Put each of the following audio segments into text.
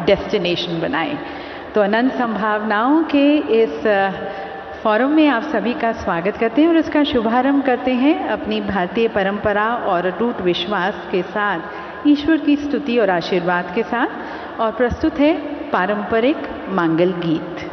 Destination बनाएं। तो अनंत संभावनाओं के इस फोरम में आप सभी का स्वागत करते हैं और इसका शुभारंभ करते हैं अपनी भारतीय परंपरा और अटूट विश्वास के साथ, ईश्वर की स्तुति और आशीर्वाद के साथ। और प्रस्तुत है पारंपरिक मंगल गीत।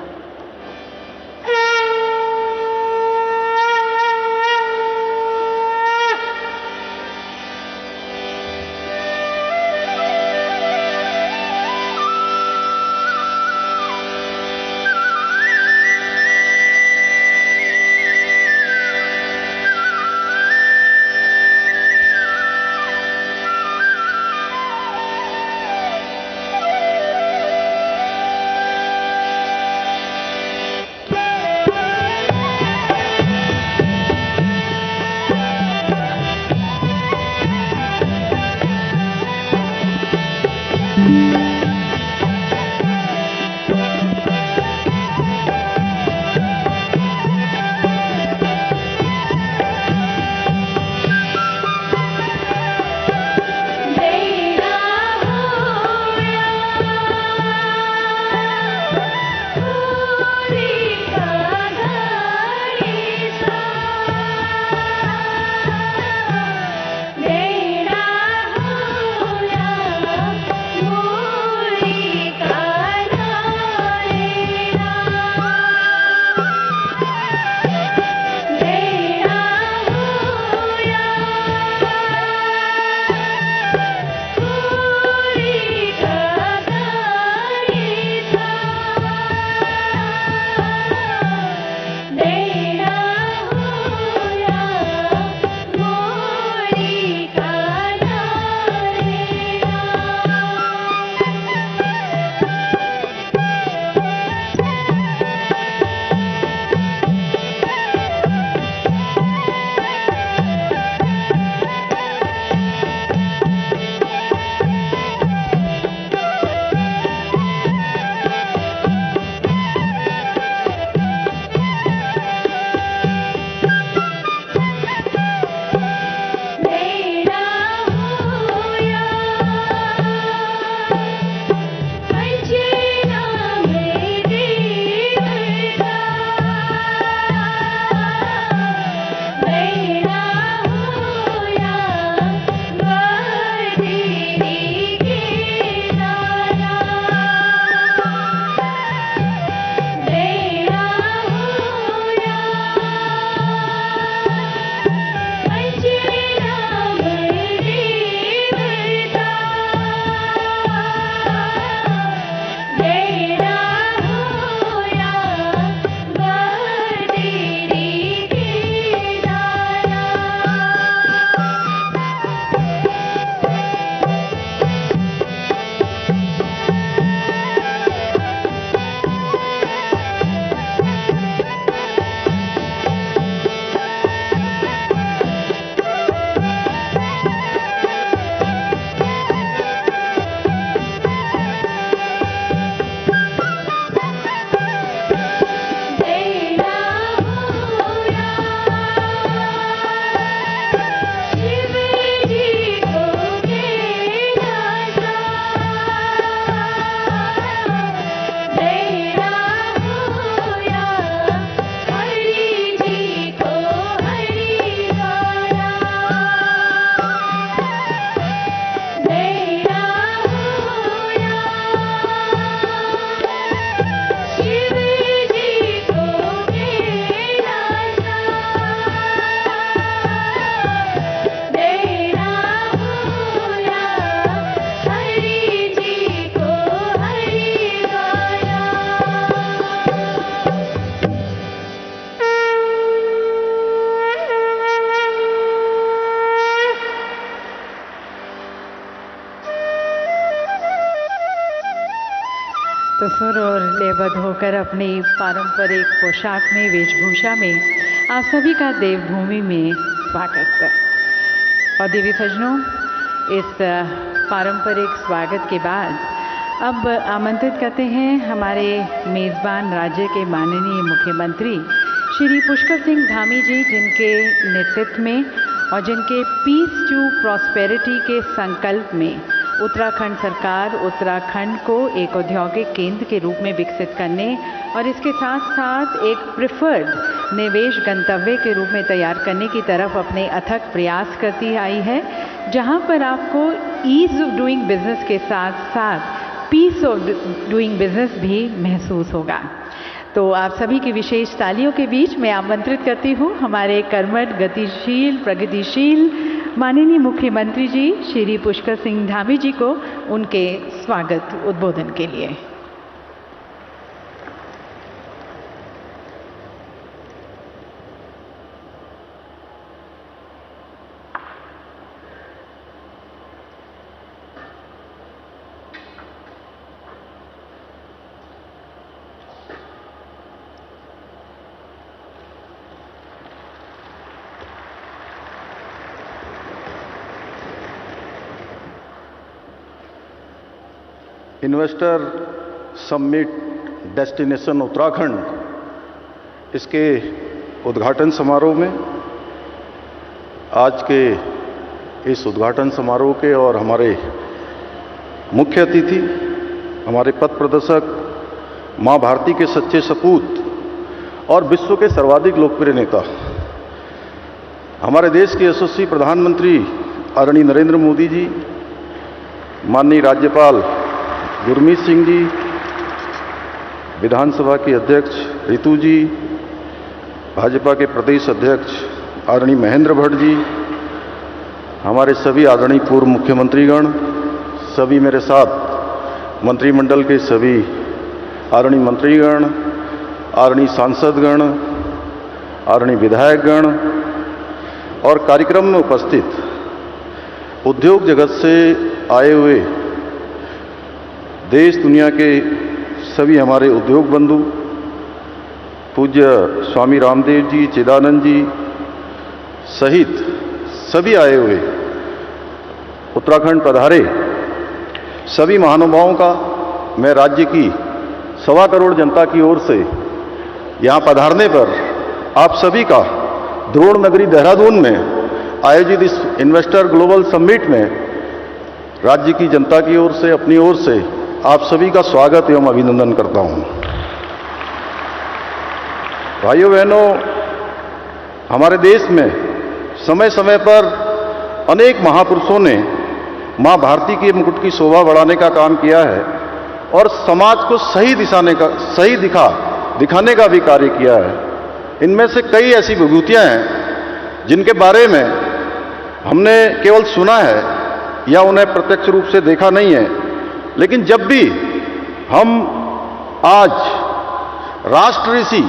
तो सुर और लयबद्ध होकर अपनी पारंपरिक पोशाक में, वेशभूषा में आप सभी का देवभूमि में स्वागत। और देवी सज्जनों, इस पारंपरिक स्वागत के बाद अब आमंत्रित करते हैं हमारे मेज़बान राज्य के माननीय मुख्यमंत्री श्री पुष्कर सिंह धामी जी, जिनके नेतृत्व में और जिनके पीस टू प्रॉस्पेरिटी के संकल्प में उत्तराखंड सरकार उत्तराखंड को एक औद्योगिक केंद्र के रूप में विकसित करने और इसके साथ साथ एक प्रिफर्ड निवेश गंतव्य के रूप में तैयार करने की तरफ अपने अथक प्रयास करती आई है, जहां पर आपको ईज ऑफ डूइंग बिजनेस के साथ साथ पीस ऑफ डूइंग बिजनेस भी महसूस होगा। तो आप सभी की विशेष तालियों के बीच मैं आमंत्रित करती हूँ हमारे कर्मठ, गतिशील, प्रगतिशील माननीय मुख्यमंत्री जी श्री पुष्कर सिंह धामी जी को उनके स्वागत उद्बोधन के लिए। इन्वेस्टर समिट डेस्टिनेशन उत्तराखंड, इसके उद्घाटन समारोह में आज के इस उद्घाटन समारोह के और हमारे मुख्य अतिथि, हमारे पथ प्रदर्शक, मां भारती के सच्चे सपूत और विश्व के सर्वाधिक लोकप्रिय नेता, हमारे देश के यशस्वी प्रधानमंत्री आदरणीय नरेंद्र मोदी जी, माननीय राज्यपाल गुरमीत सिंह जी, विधानसभा के अध्यक्ष रितु जी, भाजपा के प्रदेश अध्यक्ष आदरणीय महेंद्र भट्ट जी, हमारे सभी आदरणीय पूर्व मुख्यमंत्रीगण, सभी मेरे साथ मंत्रिमंडल के सभी आदरणीय मंत्रीगण, आदरणीय सांसदगण, आदरणीय विधायकगण और कार्यक्रम में उपस्थित उद्योग जगत से आए हुए देश दुनिया के सभी हमारे उद्योग बंधु, पूज्य स्वामी रामदेव जी, चिदानंद जी सहित सभी आए हुए उत्तराखंड पधारे सभी महानुभावों का मैं राज्य की 1.25 करोड़ जनता की ओर से यहाँ पधारने पर आप सभी का द्रोण नगरी देहरादून में आयोजित इस इन्वेस्टर ग्लोबल समिट में राज्य की जनता की ओर से, अपनी ओर से आप सभी का स्वागत एवं अभिनंदन करता हूं। भाइयों बहनों, हमारे देश में समय समय पर अनेक महापुरुषों ने मां भारती के मुकुट की शोभा बढ़ाने का काम किया है और समाज को सही दिखाने का भी कार्य किया है। इनमें से कई ऐसी विभूतियां हैं जिनके बारे में हमने केवल सुना है या उन्हें प्रत्यक्ष रूप से देखा नहीं है, लेकिन जब भी हम आज राष्ट्र ऋषि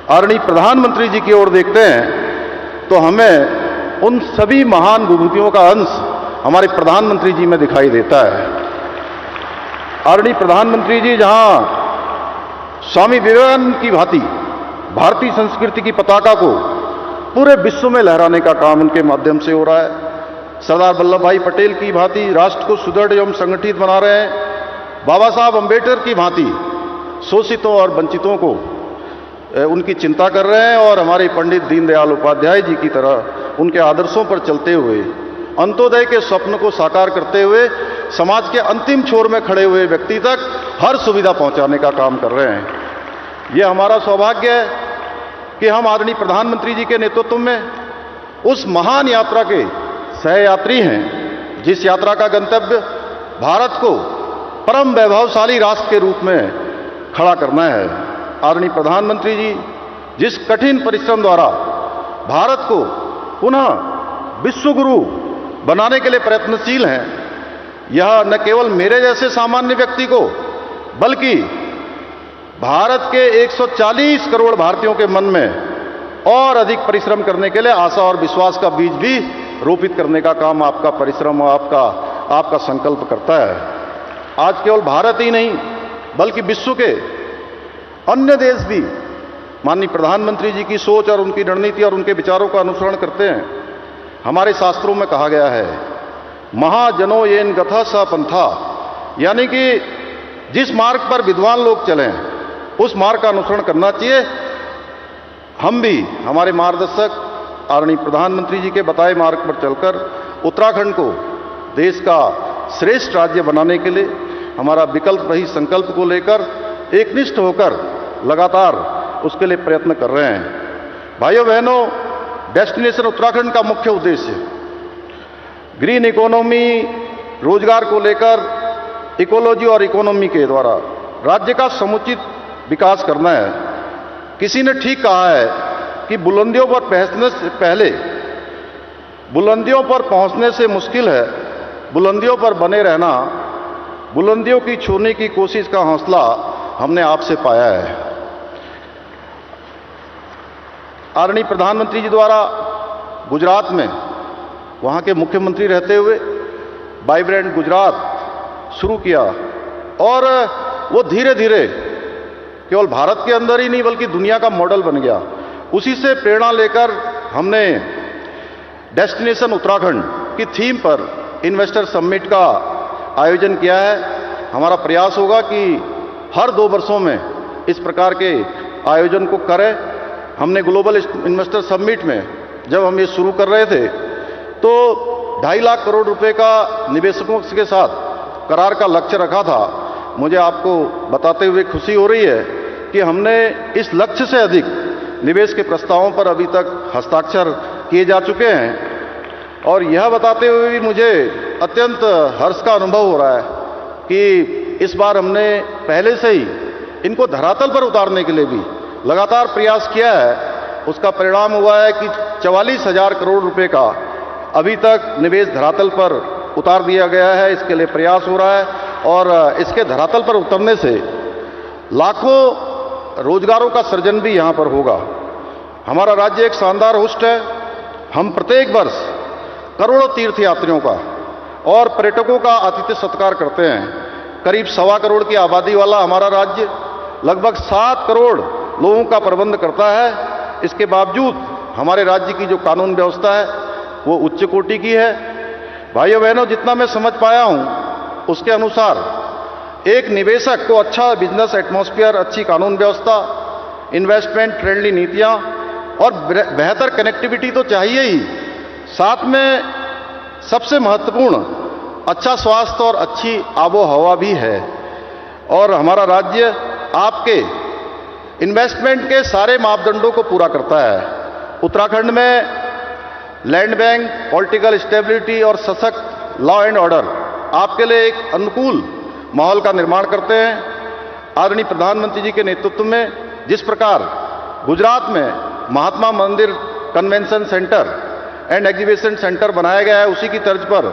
आदरणीय प्रधानमंत्री जी की ओर देखते हैं तो हमें उन सभी महान विभूतियों का अंश हमारे प्रधानमंत्री जी में दिखाई देता है। आदरणीय प्रधानमंत्री जी जहां स्वामी विवेकानंद की भांति भारतीय संस्कृति की पताका को पूरे विश्व में लहराने का काम उनके माध्यम से हो रहा है, सरदार वल्लभ भाई पटेल की भांति राष्ट्र को सुदृढ़ एवं संगठित बना रहे हैं, बाबा साहब अंबेडकर की भांति शोषितों और वंचितों को उनकी चिंता कर रहे हैं और हमारे पंडित दीनदयाल उपाध्याय जी की तरह उनके आदर्शों पर चलते हुए अंत्योदय के स्वप्न को साकार करते हुए समाज के अंतिम छोर में खड़े हुए व्यक्ति तक हर सुविधा पहुंचाने का काम कर रहे हैं। ये हमारा सौभाग्य है कि हम आदरणीय प्रधानमंत्री जी के नेतृत्व में उस महान यात्रा के सहयात्री हैं, जिस यात्रा का गंतव्य भारत को परम वैभवशाली राष्ट्र के रूप में खड़ा करना है। आदरणीय प्रधानमंत्री जी जिस कठिन परिश्रम द्वारा भारत को पुनः विश्व गुरु बनाने के लिए प्रयत्नशील हैं, यह न केवल मेरे जैसे सामान्य व्यक्ति को बल्कि भारत के 140 करोड़ भारतीयों के मन में और अधिक परिश्रम करने के लिए आशा और विश्वास का बीज भी रोपित करने का काम आपका परिश्रम और आपका संकल्प करता है। आज केवल भारत ही नहीं बल्कि विश्व के अन्य देश भी माननीय प्रधानमंत्री जी की सोच और उनकी रणनीति और उनके विचारों का अनुसरण करते हैं। हमारे शास्त्रों में कहा गया है, महाजनो येन गथा स पंथा, यानी कि जिस मार्ग पर विद्वान लोग चलें उस मार्ग का अनुसरण करना चाहिए। हम भी हमारे मार्गदर्शक आदरणीय प्रधानमंत्री जी के बताए मार्ग पर चलकर उत्तराखंड को देश का श्रेष्ठ राज्य बनाने के लिए हमारा विकल्प रहित संकल्प को लेकर एकनिष्ठ होकर लगातार उसके लिए प्रयत्न कर रहे हैं। भाइयों बहनों, डेस्टिनेशन उत्तराखंड का मुख्य उद्देश्य ग्रीन इकोनॉमी, रोजगार को लेकर इकोलॉजी और इकोनॉमी के द्वारा राज्य का समुचित विकास करना है। किसी ने ठीक कहा है कि बुलंदियों पर पहुंचने से पहले, बुलंदियों पर पहुंचने से मुश्किल है बुलंदियों पर बने रहना। बुलंदियों की छूने की कोशिश का हौसला हमने आपसे पाया है। आदरणीय प्रधानमंत्री जी द्वारा गुजरात में वहाँ के मुख्यमंत्री रहते हुए वाइब्रेंट गुजरात शुरू किया और वो धीरे धीरे केवल भारत के अंदर ही नहीं बल्कि दुनिया का मॉडल बन गया। उसी से प्रेरणा लेकर हमने डेस्टिनेशन उत्तराखंड की थीम पर इन्वेस्टर समिट का आयोजन किया है। हमारा प्रयास होगा कि हर 2 वर्षों में इस प्रकार के आयोजन को करें। हमने ग्लोबल इन्वेस्टर समिट में जब हम ये शुरू कर रहे थे तो 2.5 लाख करोड़ रुपए का निवेशकों के साथ करार का लक्ष्य रखा था। मुझे आपको बताते हुए खुशी हो रही है कि हमने इस लक्ष्य से अधिक निवेश के प्रस्तावों पर अभी तक हस्ताक्षर किए जा चुके हैं। और यह बताते हुए भी मुझे अत्यंत हर्ष का अनुभव हो रहा है कि इस बार हमने पहले से ही इनको धरातल पर उतारने के लिए भी लगातार प्रयास किया है। उसका परिणाम हुआ है कि 44,000 करोड़ रुपए का अभी तक निवेश धरातल पर उतार दिया गया है। इसके लिए प्रयास हो रहा है और इसके धरातल पर उतरने से लाखों रोजगारों का सृजन भी यहाँ पर होगा। हमारा राज्य एक शानदार होस्ट है। हम प्रत्येक वर्ष करोड़ों तीर्थयात्रियों का और पर्यटकों का आतिथ्य सत्कार करते हैं। करीब 1.25 करोड़ की आबादी वाला हमारा राज्य लगभग 7 करोड़ लोगों का प्रबंध करता है। इसके बावजूद हमारे राज्य की जो कानून व्यवस्था है वो उच्च कोटि की है। भाइयों बहनों, जितना मैं समझ पाया हूं उसके अनुसार एक निवेशक को अच्छा बिजनेस एटमॉस्फेयर, अच्छी कानून व्यवस्था, इन्वेस्टमेंट फ्रेंडली नीतियां और बेहतर कनेक्टिविटी तो चाहिए ही, साथ में सबसे महत्वपूर्ण अच्छा स्वास्थ्य और अच्छी आबो हवा भी है। और हमारा राज्य आपके इन्वेस्टमेंट के सारे मापदंडों को पूरा करता है। उत्तराखंड में लैंड बैंक, पॉलिटिकल स्टेबिलिटी और सशक्त लॉ एंड ऑर्डर आपके लिए एक अनुकूल माहौल का निर्माण करते हैं। आदरणीय प्रधानमंत्री जी के नेतृत्व में जिस प्रकार गुजरात में महात्मा मंदिर convention centre and exhibition centre बनाया गया है, उसी की तर्ज पर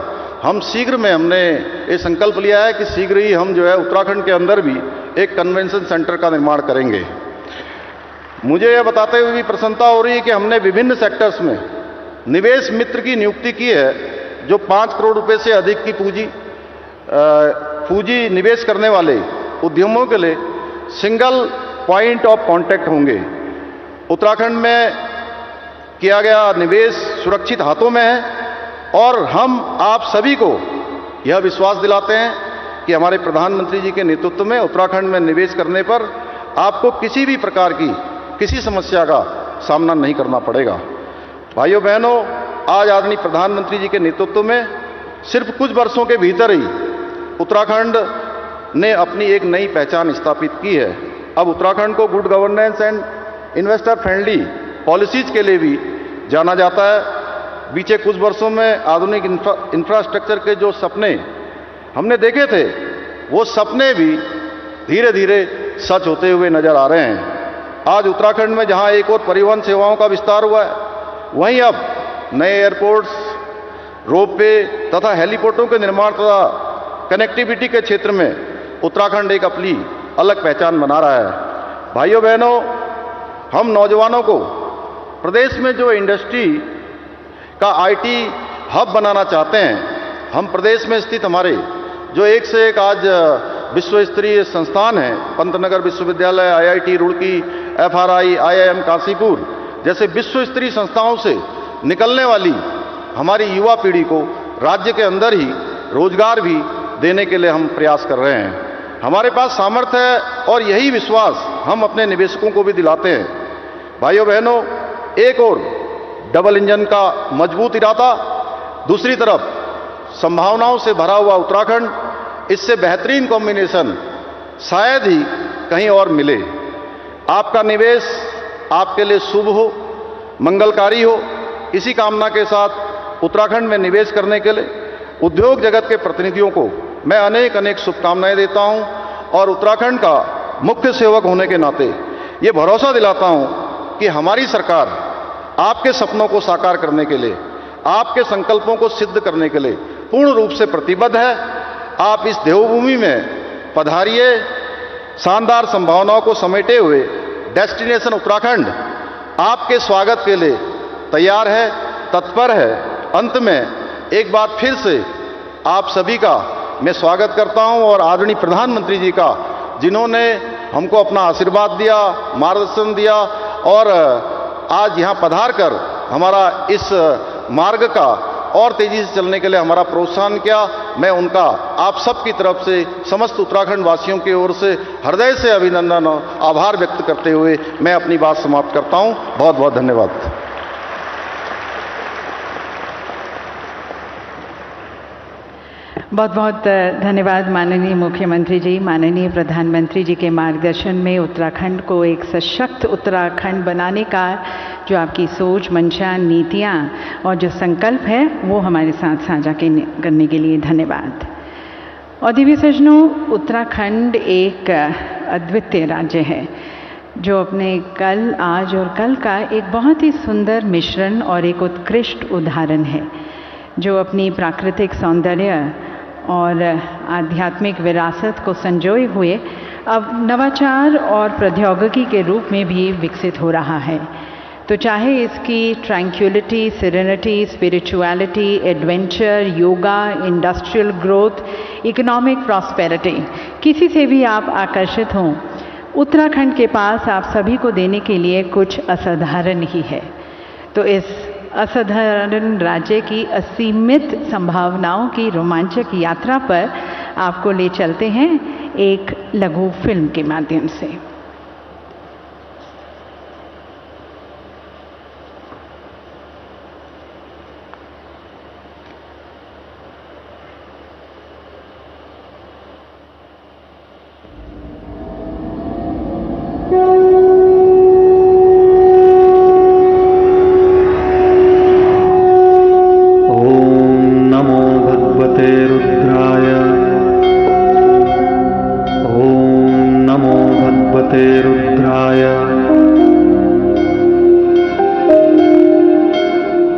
हम शीघ्र में हमने ये संकल्प लिया है कि शीघ्र ही हम जो है उत्तराखंड के अंदर भी एक कन्वेंशन सेंटर का निर्माण करेंगे। मुझे यह बताते हुए भी प्रसन्नता हो रही है कि हमने विभिन्न सेक्टर्स में निवेश मित्र की नियुक्ति की है जो 5 करोड़ रुपए से अधिक की पूंजी निवेश करने वाले उद्यमों के लिए सिंगल पॉइंट ऑफ कांटेक्ट होंगे। उत्तराखंड में किया गया निवेश सुरक्षित हाथों में है और हम आप सभी को यह विश्वास दिलाते हैं कि हमारे प्रधानमंत्री जी के नेतृत्व में उत्तराखंड में निवेश करने पर आपको किसी भी प्रकार की किसी समस्या का सामना नहीं करना पड़ेगा। भाइयों बहनों, आज आदरणीय प्रधानमंत्री जी के नेतृत्व में सिर्फ कुछ वर्षों के भीतर ही उत्तराखंड ने अपनी एक नई पहचान स्थापित की है। अब उत्तराखंड को good governance and investor friendly policies के लिए भी जाना जाता है। बीते कुछ वर्षों में आधुनिक इंफ्रास्ट्रक्चर के जो सपने हमने देखे थे वो सपने भी धीरे धीरे सच होते हुए नजर आ रहे हैं। आज उत्तराखंड में जहां एक और परिवहन सेवाओं का विस्तार हुआ है, वहीं अब नए एयरपोर्ट्स, रोपवे तथा हेलीपोर्टों के निर्माण तथा कनेक्टिविटी के क्षेत्र में उत्तराखंड एक अपनी अलग पहचान बना रहा है। भाइयों बहनों, हम नौजवानों को प्रदेश में जो इंडस्ट्री का आईटी हब बनाना चाहते हैं, हम प्रदेश में स्थित हमारे जो एक से एक आज विश्व स्तरीय संस्थान हैं, पंतनगर विश्वविद्यालय, IIT Roorkee, FRI, IIM Kashipur जैसे विश्व स्तरीय संस्थाओं से निकलने वाली हमारी युवा पीढ़ी को राज्य के अंदर ही रोजगार भी देने के लिए हम प्रयास कर रहे हैं। हमारे पास सामर्थ्य है और यही विश्वास हम अपने निवेशकों को भी दिलाते हैं। भाइयों बहनों, एक और डबल इंजन का मजबूत इरादा, दूसरी तरफ संभावनाओं से भरा हुआ उत्तराखंड, इससे बेहतरीन कॉम्बिनेशन शायद ही कहीं और मिले। आपका निवेश आपके लिए शुभ हो, मंगलकारी हो, इसी कामना के साथ उत्तराखंड में निवेश करने के लिए उद्योग जगत के प्रतिनिधियों को मैं अनेक अनेक शुभकामनाएं देता हूं और उत्तराखंड का मुख्य सेवक होने के नाते ये भरोसा दिलाता हूं कि हमारी सरकार आपके सपनों को साकार करने के लिए, आपके संकल्पों को सिद्ध करने के लिए पूर्ण रूप से प्रतिबद्ध है। आप इस देवभूमि में पधारिए, शानदार संभावनाओं को समेटे हुए डेस्टिनेशन उत्तराखंड आपके स्वागत के लिए तैयार है, तत्पर है। अंत में एक बार फिर से आप सभी का मैं स्वागत करता हूं और आदरणीय प्रधानमंत्री जी का, जिन्होंने हमको अपना आशीर्वाद दिया, मार्गदर्शन दिया और आज यहां पधार कर हमारा इस मार्ग का और तेजी से चलने के लिए हमारा प्रोत्साहन किया। मैं उनका आप सबकी तरफ से समस्त उत्तराखंड वासियों की ओर से हृदय से अभिनंदन और आभार व्यक्त करते हुए मैं अपनी बात समाप्त करता हूं। बहुत बहुत धन्यवाद। बहुत बहुत धन्यवाद माननीय मुख्यमंत्री जी। माननीय प्रधानमंत्री जी के मार्गदर्शन में उत्तराखंड को एक सशक्त उत्तराखंड बनाने का जो आपकी सोच, मंशा, नीतियाँ और जो संकल्प है वो हमारे साथ साझा करने के लिए धन्यवाद। और दिव्य सज्जनों, उत्तराखंड एक अद्वितीय राज्य है जो अपने कल, आज और कल का एक बहुत ही सुंदर मिश्रण और एक उत्कृष्ट उदाहरण है, जो अपनी प्राकृतिक सौंदर्य और आध्यात्मिक विरासत को संजोए हुए अब नवाचार और प्रौद्योगिकी के रूप में भी विकसित हो रहा है। तो चाहे इसकी tranquillity, serenity, spirituality, adventure, yoga, industrial growth, economic prosperity, किसी से भी आप आकर्षित हों, उत्तराखंड के पास आप सभी को देने के लिए कुछ असाधारण ही है। तो इस असाधारण राज्य की असीमित संभावनाओं की रोमांचक यात्रा पर आपको ले चलते हैं एक लघु फिल्म के माध्यम से।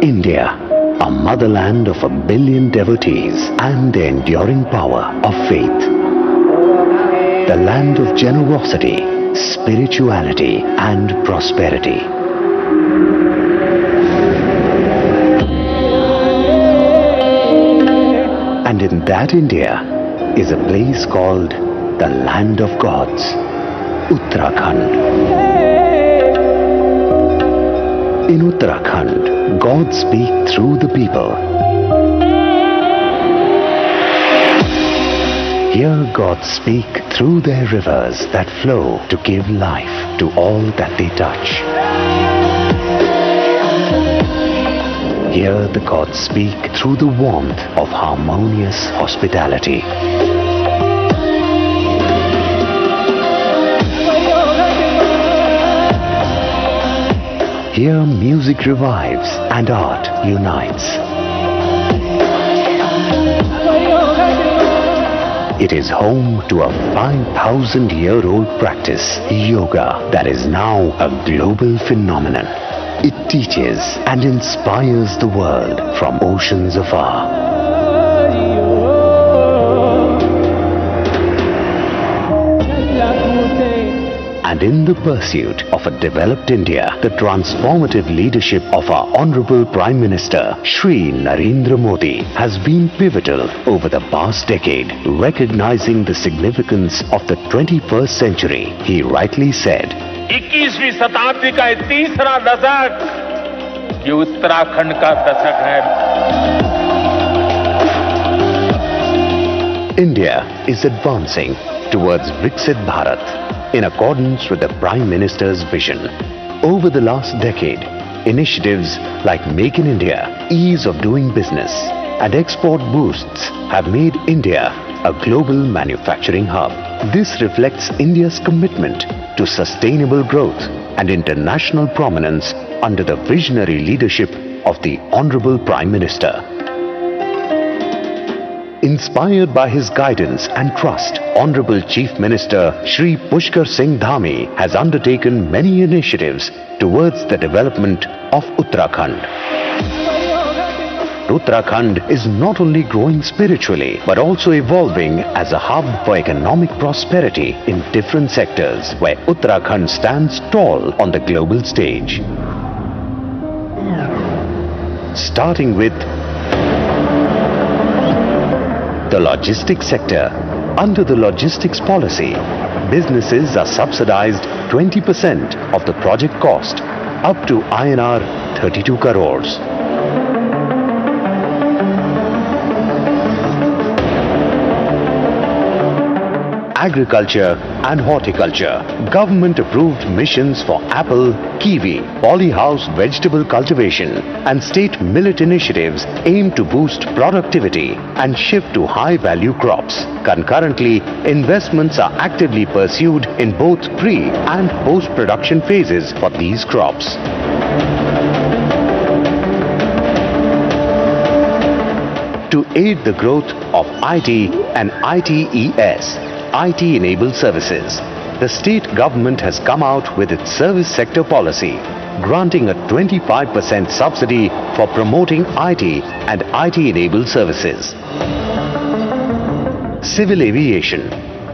India, a motherland of 1 billion devotees and the enduring power of faith. The land of generosity, spirituality and prosperity. And in that India is a place called the land of gods, Uttarakhand. In Uttarakhand, gods speak through the people. Here gods speak through their rivers that flow to give life to all that they touch. Here the gods speak through the warmth of harmonious hospitality. Here music revives and art unites. It is home to a 5,000-year-old practice, yoga, that is now a global phenomenon. It teaches and inspires the world from oceans afar. And in the pursuit of a developed India, the transformative leadership of our Honorable Prime Minister, Shri Narendra Modi, has been pivotal over the past decade, recognizing the significance of the 21st century. He rightly said, 21वीं शताब्दी का तीसरा दशक ये उत्तराखंड का दशक है। India is advancing towards Viksit Bharat in accordance with the Prime Minister's vision. Over the last decade, initiatives like Make in India, Ease of Doing Business, and export boosts have made India a global manufacturing hub. This reflects India's commitment to sustainable growth and international prominence under the visionary leadership of the Honorable Prime Minister. Inspired by his guidance and trust, Honorable Chief Minister Shri Pushkar Singh Dhami has undertaken many initiatives towards the development of Uttarakhand. Uttarakhand is not only growing spiritually but also evolving as a hub for economic prosperity in different sectors, where Uttarakhand stands tall on the global stage. Starting with the logistics sector. Under the logistics policy, businesses are subsidized 20% of the project cost up to INR 32 crores. Agriculture and horticulture. Government approved missions for apple, kiwi, polyhouse vegetable cultivation and state millet initiatives aim to boost productivity and shift to high value crops. Concurrently, investments are actively pursued in both pre and post production phases for these crops. To aid the growth of IT and ITES, IT-enabled services, the state government has come out with its service sector policy, granting a 25% subsidy for promoting IT and IT-enabled services. Civil aviation.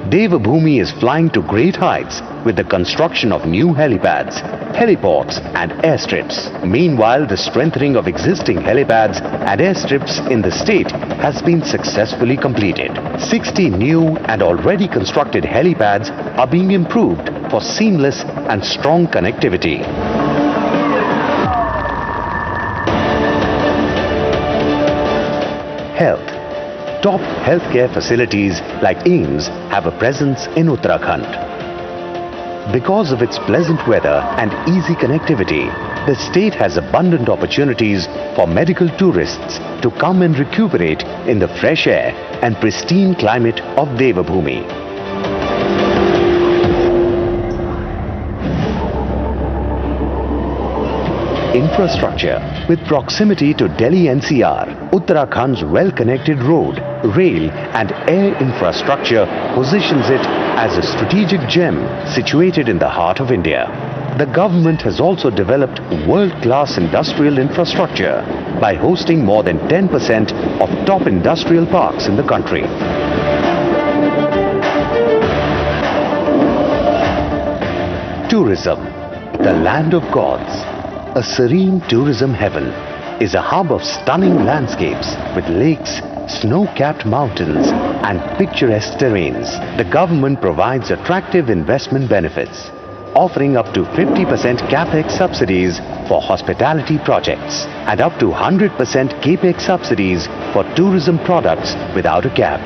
Devabhoomi is flying to great heights with the construction of new helipads, heliports and airstrips. Meanwhile, the strengthening of existing helipads and airstrips in the state has been successfully completed. 60 new and already constructed helipads are being improved for seamless and strong connectivity. Health. Top healthcare facilities like AIIMS have a presence in Uttarakhand. Because of its pleasant weather and easy connectivity, the state has abundant opportunities for medical tourists to come and recuperate in the fresh air and pristine climate of Devabhoomi. Infrastructure. With proximity to Delhi NCR, Uttarakhand's well-connected road, rail and air infrastructure positions it as a strategic gem situated in the heart of India. The government has also developed world-class industrial infrastructure by hosting more than 10% of top industrial parks in the country. Tourism, the land of gods. A serene tourism heaven is a hub of stunning landscapes with lakes, snow-capped mountains and picturesque terrains. The government provides attractive investment benefits, offering up to 50% capex subsidies for hospitality projects and up to 100% capex subsidies for tourism products without a cap.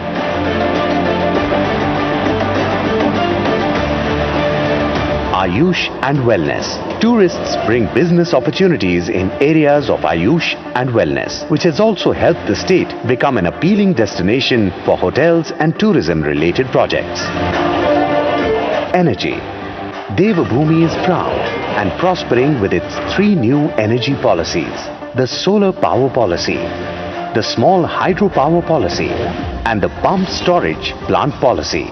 Ayush and Wellness. Tourists bring business opportunities in areas of Ayush and Wellness, which has also helped the state become an appealing destination for hotels and tourism-related projects. Energy. Devabhoomi is proud and prospering with its 3 new energy policies: the solar power policy, the small hydropower policy, and the pump storage plant policy.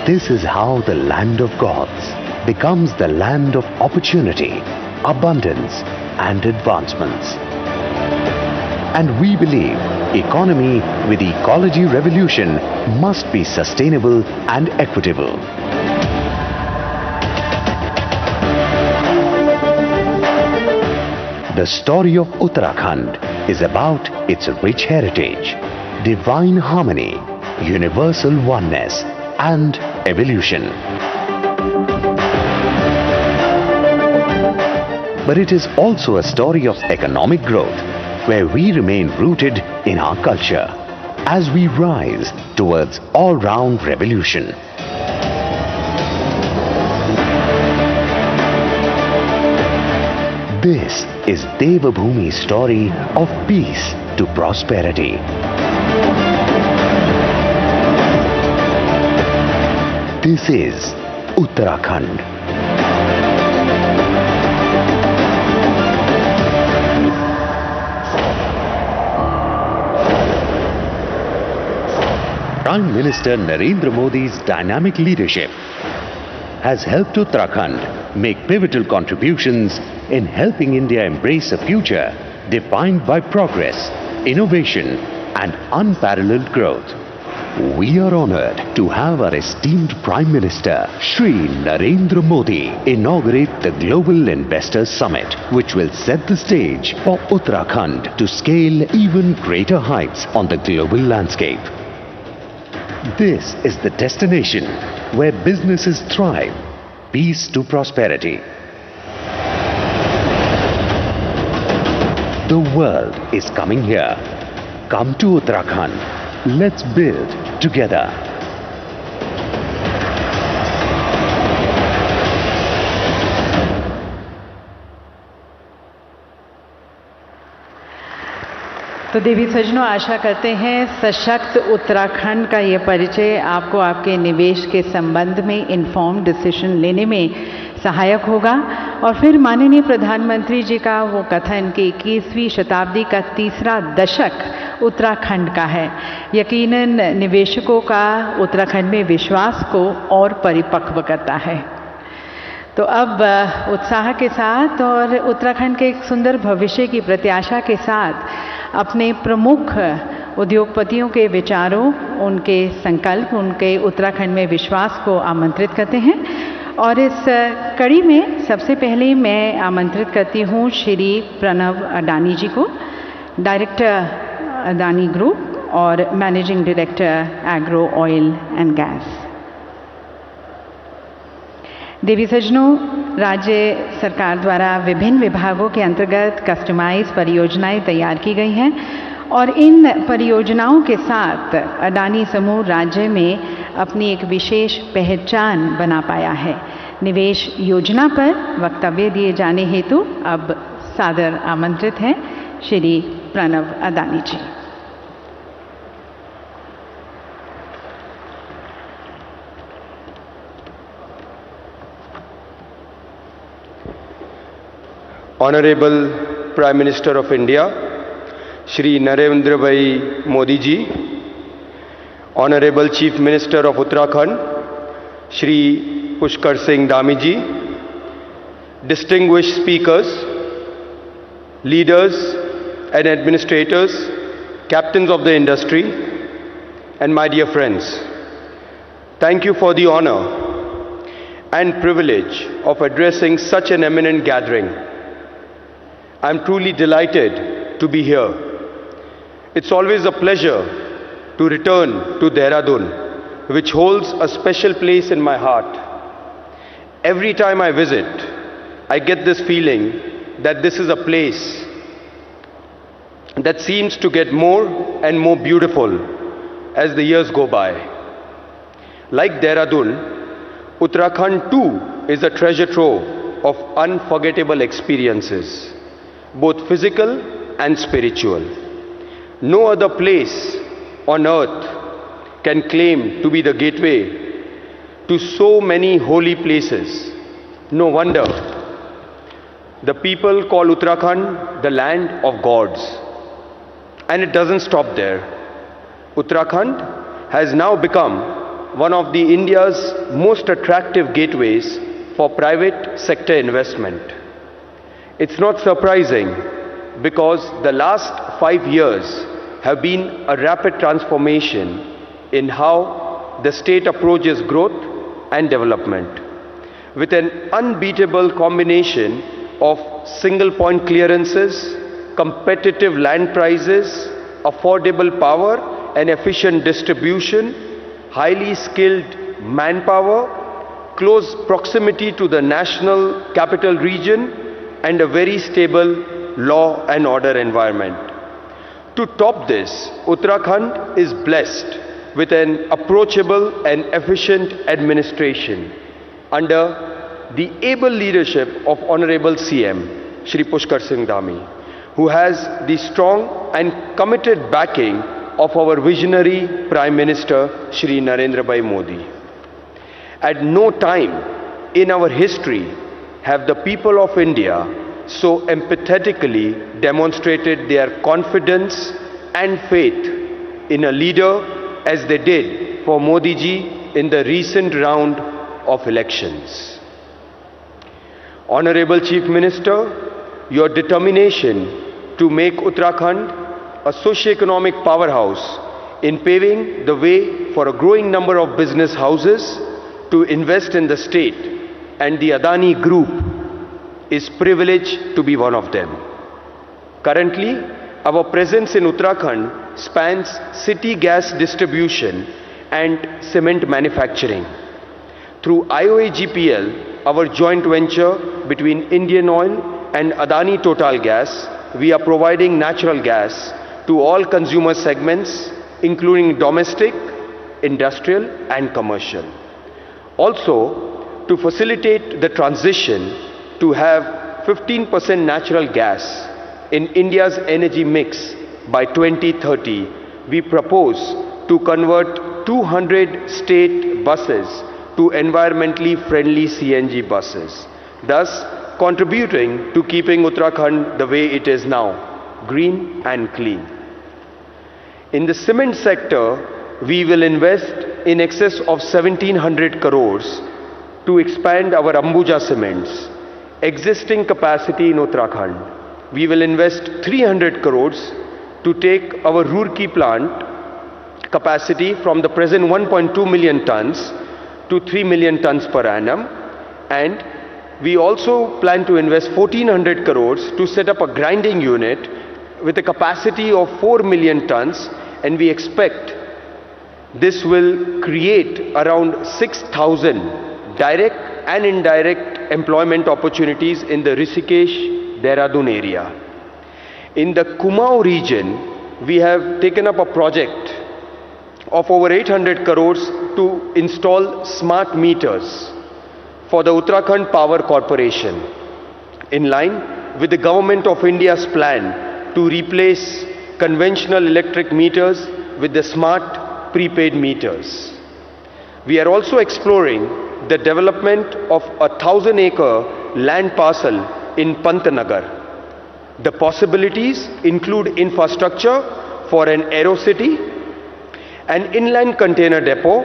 This is how the land of gods becomes the land of opportunity, abundance and advancements. And we believe economy with ecology revolution must be sustainable and equitable. The story of Uttarakhand is about its rich heritage, divine harmony, universal oneness and evolution. But it is also a story of economic growth, where we remain rooted in our culture as we rise towards all-round revolution. This is Devabhumi's story of peace to prosperity. This is Uttarakhand. Prime Minister Narendra Modi's dynamic leadership has helped Uttarakhand make pivotal contributions in helping India embrace a future defined by progress, innovation and unparalleled growth. We are honored to have our esteemed Prime Minister Shri Narendra Modi inaugurate the Global Investors Summit, which will set the stage for Uttarakhand to scale even greater heights on the global landscape. This is the destination where businesses thrive, peace to prosperity. The world is coming here. Come to Uttarakhand. Let's build together. तो देवी सज्जनों, आशा करते हैं सशक्त उत्तराखंड का ये परिचय आपको आपके निवेश के संबंध में इन्फॉर्म्ड डिसीजन लेने में सहायक होगा। और फिर माननीय प्रधानमंत्री जी का वो कथन कि 21वीं शताब्दी का तीसरा दशक उत्तराखंड का है, यकीनन निवेशकों का उत्तराखंड में विश्वास को और परिपक्व करता है। तो अब उत्साह के साथ और उत्तराखंड के एक सुंदर भविष्य की प्रत्याशा के साथ अपने प्रमुख उद्योगपतियों के विचारों, उनके संकल्प, उनके उत्तराखंड में विश्वास को आमंत्रित करते हैं। और इस कड़ी में सबसे पहले मैं आमंत्रित करती हूँ श्री प्रणव अडानी जी को, डायरेक्टर अडानी ग्रुप और managing director agro oil and gas. देवी सज्जनों, राज्य सरकार द्वारा विभिन्न विभागों के अंतर्गत कस्टमाइज परियोजनाएं तैयार की गई हैं और इन परियोजनाओं के साथ अडानी समूह राज्य में अपनी एक विशेष पहचान बना पाया है। निवेश योजना पर वक्तव्य दिए जाने हेतु अब सादर आमंत्रित हैं श्री प्रणव अडानी जी। Honorable Prime Minister of India, Shri Narendra Bhai Modi ji, Honorable Chief Minister of Uttarakhand, Shri Pushkar Singh Dhami ji, distinguished speakers, leaders and administrators, captains of the industry, and my dear friends, thank you for the honor and privilege of addressing such an eminent gathering. I am truly delighted to be here. It's always a pleasure to return to Dehradun, which holds a special place in my heart. Every time I visit, I get this feeling that this is a place that seems to get more and more beautiful as the years go by. Like Dehradun, Uttarakhand too is a treasure trove of unforgettable experiences, both physical and spiritual. No other place on earth can claim to be the gateway to so many holy places. No wonder the people call Uttarakhand the land of gods. And it doesn't stop there. Uttarakhand has now become one of the India's most attractive gateways for private sector investment. It's not surprising because the last 5 years have been a rapid transformation in how the state approaches growth and development. With an unbeatable combination of single point clearances, competitive land prices, affordable power and efficient distribution, highly skilled manpower, close proximity to the national capital region, and a very stable law and order environment. To top this, Uttarakhand is blessed with an approachable and efficient administration under the able leadership of Honorable CM Shri Pushkar Singh Dhami, who has the strong and committed backing of our visionary Prime Minister Shri Narendra Bhai Modi. At no time in our history have the people of India so empathetically demonstrated their confidence and faith in a leader as they did for Modi ji in the recent round of elections. Honorable Chief Minister, your determination to make Uttarakhand a socio-economic powerhouse in paving the way for a growing number of business houses to invest in the state and the Adani Group is privileged to be one of them. Currently, our presence in Uttarakhand spans city gas distribution and cement manufacturing. Through IOAGPL, our joint venture between Indian Oil and Adani Total Gas, we are providing natural gas to all consumer segments, including domestic, industrial, and commercial. Also, to facilitate the transition to have 15% natural gas in India's energy mix by 2030, we propose to convert 200 state buses to environmentally friendly CNG buses, thus contributing to keeping Uttarakhand the way it is now, green and clean. In the cement sector, we will invest in excess of 1700 crores to expand our Ambuja Cements existing capacity in Uttarakhand. We will invest 300 crores to take our Roorkee plant capacity from the present 1.2 million tons to 3 million tons per annum, and we also plan to invest 1400 crores to set up a grinding unit with a capacity of 4 million tons, and we expect this will create around 6,000 direct and indirect employment opportunities in the Rishikesh, Dehradun area. In the Kumaon region, we have taken up a project of over 800 crores to install smart meters for the Uttarakhand Power Corporation, in line with the Government of India's plan to replace conventional electric meters with the smart prepaid meters. We are also exploring the development of a 1,000-acre land parcel in Pantnagar. The possibilities include infrastructure for an aerocity, an inland container depot,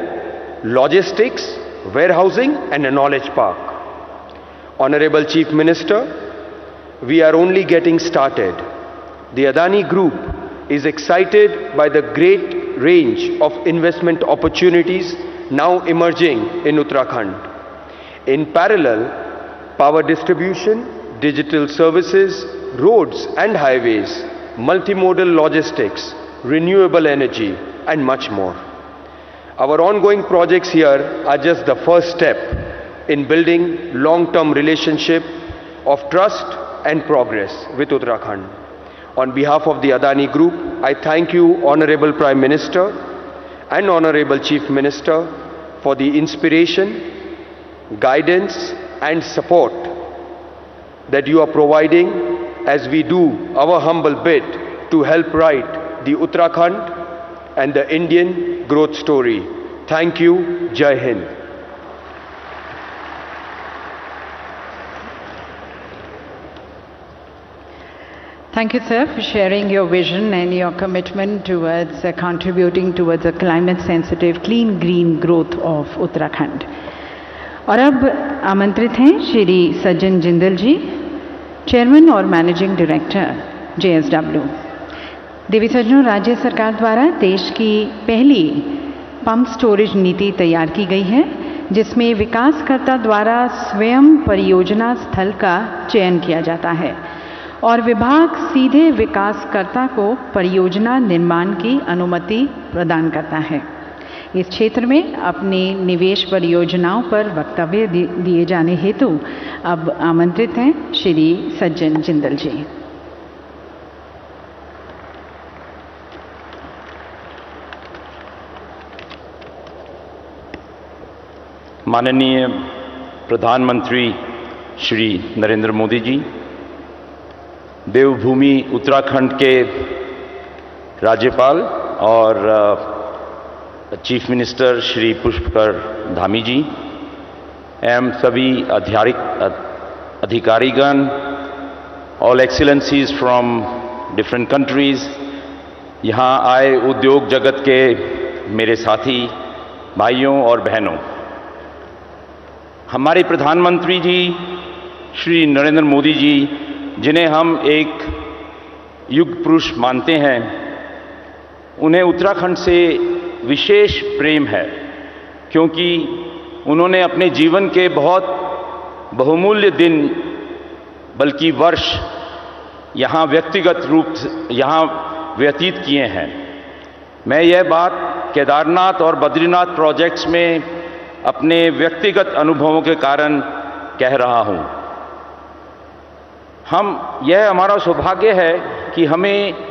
logistics, warehousing, and a knowledge park. Honorable Chief Minister, we are only getting started. The Adani Group is excited by the great range of investment opportunities now emerging in Uttarakhand. In parallel, power distribution, digital services, roads and highways, multimodal logistics, renewable energy, and much more. Our ongoing projects here are just the first step in building long-term relationship of trust and progress with Uttarakhand. On behalf of the Adani Group, I thank you, Honorable Prime Minister and Honorable Chief Minister, for the inspiration, guidance and support that you are providing as we do our humble bit to help write the Uttarakhand and the Indian growth story. Thank you. Jai Hind. Thank you, sir, for sharing your vision and your commitment towards contributing towards a climate-sensitive, clean, green growth of Uttarakhand. और अब आमंत्रित हैं श्री सज्जन जिंदल जी, chairman और managing director JSW। देवी सज्जनों, राज्य सरकार द्वारा देश की पहली पंप स्टोरेज नीति तैयार की गई है, जिसमें विकासकर्ता द्वारा स्वयं परियोजना स्थल का चयन किया जाता है और विभाग सीधे विकासकर्ता को परियोजना निर्माण की अनुमति प्रदान करता है। इस क्षेत्र में अपनी निवेश परियोजनाओं पर वक्तव्य दिए जाने हेतु अब आमंत्रित हैं श्री सज्जन जिंदल जी। माननीय प्रधानमंत्री श्री नरेंद्र मोदी जी, देवभूमि उत्तराखंड के राज्यपाल और चीफ मिनिस्टर श्री पुष्कर धामी जी एवं सभी अधिकारीगण, ऑल एक्सीलेंसीज फ्रॉम डिफरेंट कंट्रीज, यहाँ आए उद्योग जगत के मेरे साथी भाइयों और बहनों, हमारे प्रधानमंत्री जी श्री नरेंद्र मोदी जी, जिन्हें हम एक युग पुरुष मानते हैं, उन्हें उत्तराखंड से विशेष प्रेम है क्योंकि उन्होंने अपने जीवन के बहुत बहुमूल्य दिन बल्कि वर्ष यहाँ व्यक्तिगत रूप से यहाँ व्यतीत किए हैं। मैं यह बात केदारनाथ और बद्रीनाथ प्रोजेक्ट्स में अपने व्यक्तिगत अनुभवों के कारण कह रहा हूँ। यह हमारा सौभाग्य है कि हमें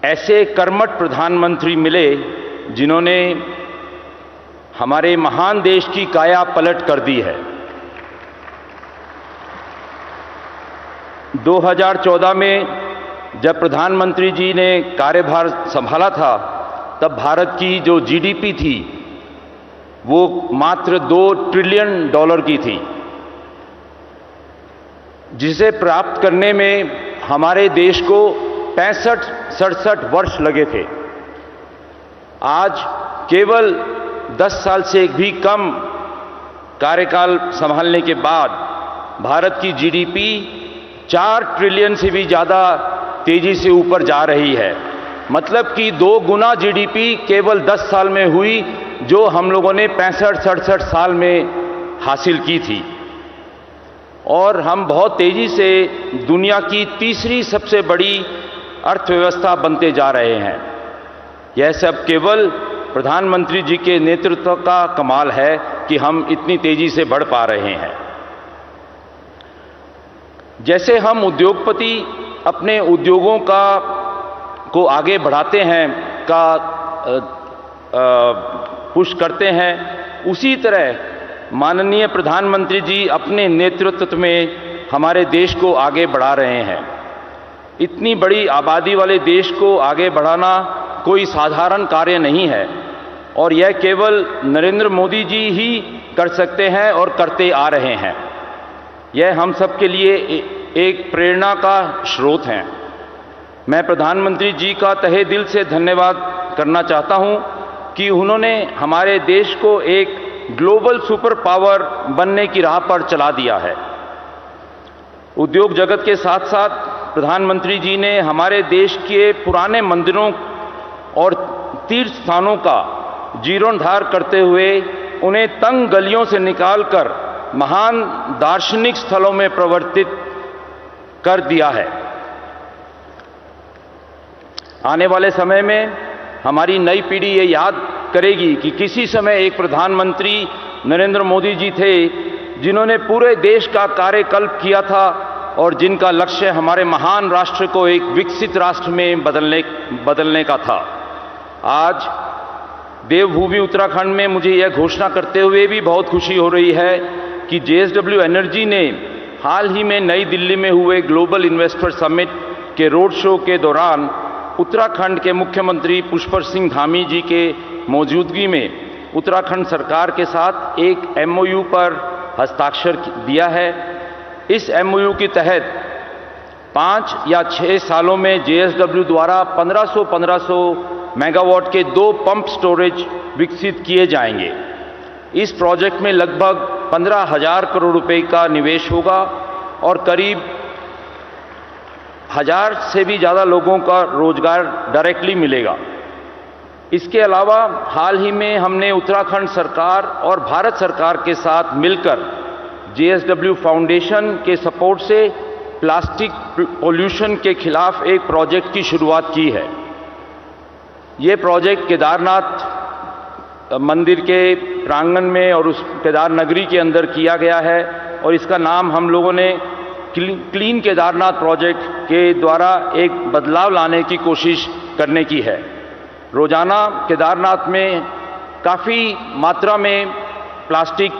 ऐसे कर्मठ प्रधानमंत्री मिले जिन्होंने हमारे महान देश की काया पलट कर दी है। 2014 में जब प्रधानमंत्री जी ने कार्यभार संभाला था, तब भारत की जो जीडीपी थी वो मात्र $2 ट्रिलियन की थी, जिसे प्राप्त करने में हमारे देश को 65-67 वर्ष लगे थे। आज केवल 10 साल से भी कम कार्यकाल संभालने के बाद भारत की जीडीपी 4 ट्रिलियन से भी ज़्यादा तेजी से ऊपर जा रही है। मतलब कि 2 गुना जीडीपी केवल 10 साल में हुई, जो हम लोगों ने 65-67 साल में हासिल की थी। और हम बहुत तेजी से दुनिया की तीसरी सबसे बड़ी अर्थव्यवस्था बनते जा रहे हैं। यह सब केवल प्रधानमंत्री जी के नेतृत्व का कमाल है कि हम इतनी तेजी से बढ़ पा रहे हैं। जैसे हम उद्योगपति अपने उद्योगों को आगे बढ़ाते हैं, पुश करते हैं, उसी तरह माननीय प्रधानमंत्री जी अपने नेतृत्व में हमारे देश को आगे बढ़ा रहे हैं। इतनी बड़ी आबादी वाले देश को आगे बढ़ाना कोई साधारण कार्य नहीं है और यह केवल नरेंद्र मोदी जी ही कर सकते हैं और करते आ रहे हैं। यह हम सब के लिए एक प्रेरणा का स्रोत हैं। मैं प्रधानमंत्री जी का तहे दिल से धन्यवाद करना चाहता हूं कि उन्होंने हमारे देश को एक ग्लोबल सुपर पावर बनने की राह पर चला दिया है। उद्योग जगत के साथ साथ प्रधानमंत्री जी ने हमारे देश के पुराने मंदिरों और तीर्थ स्थानों का जीर्णोद्धार करते हुए उन्हें तंग गलियों से निकालकर महान दार्शनिक स्थलों में परिवर्तित कर दिया है। आने वाले समय में हमारी नई पीढ़ी ये याद करेगी कि किसी समय एक प्रधानमंत्री नरेंद्र मोदी जी थे जिन्होंने पूरे देश का कार्यकल्प किया था और जिनका लक्ष्य हमारे महान राष्ट्र को एक विकसित राष्ट्र में बदलने का था। आज देवभूमि उत्तराखंड में मुझे यह घोषणा करते हुए भी बहुत खुशी हो रही है कि JSW एनर्जी ने हाल ही में नई दिल्ली में हुए ग्लोबल इन्वेस्टर समिट के रोड शो के दौरान उत्तराखंड के मुख्यमंत्री पुष्कर सिंह धामी जी के मौजूदगी में उत्तराखंड सरकार के साथ एक MOU पर हस्ताक्षर दिया है। इस MOU के तहत 5 या 6 सालों में JSW द्वारा 1500 मेगावाट के 2 पंप स्टोरेज विकसित किए जाएंगे। इस प्रोजेक्ट में लगभग 15,000 करोड़ रुपए का निवेश होगा और करीब 1000 से भी ज़्यादा लोगों का रोजगार डायरेक्टली मिलेगा। इसके अलावा हाल ही में हमने उत्तराखंड सरकार और भारत सरकार के साथ मिलकर JSW फाउंडेशन के सपोर्ट से प्लास्टिक पोल्यूशन के खिलाफ एक प्रोजेक्ट की शुरुआत की है। ये प्रोजेक्ट केदारनाथ मंदिर के प्रांगण में और उस केदार नगरी के अंदर किया गया है और इसका नाम हम लोगों ने क्लीन केदारनाथ प्रोजेक्ट के द्वारा एक बदलाव लाने की कोशिश करने की है। रोजाना केदारनाथ में काफ़ी मात्रा में प्लास्टिक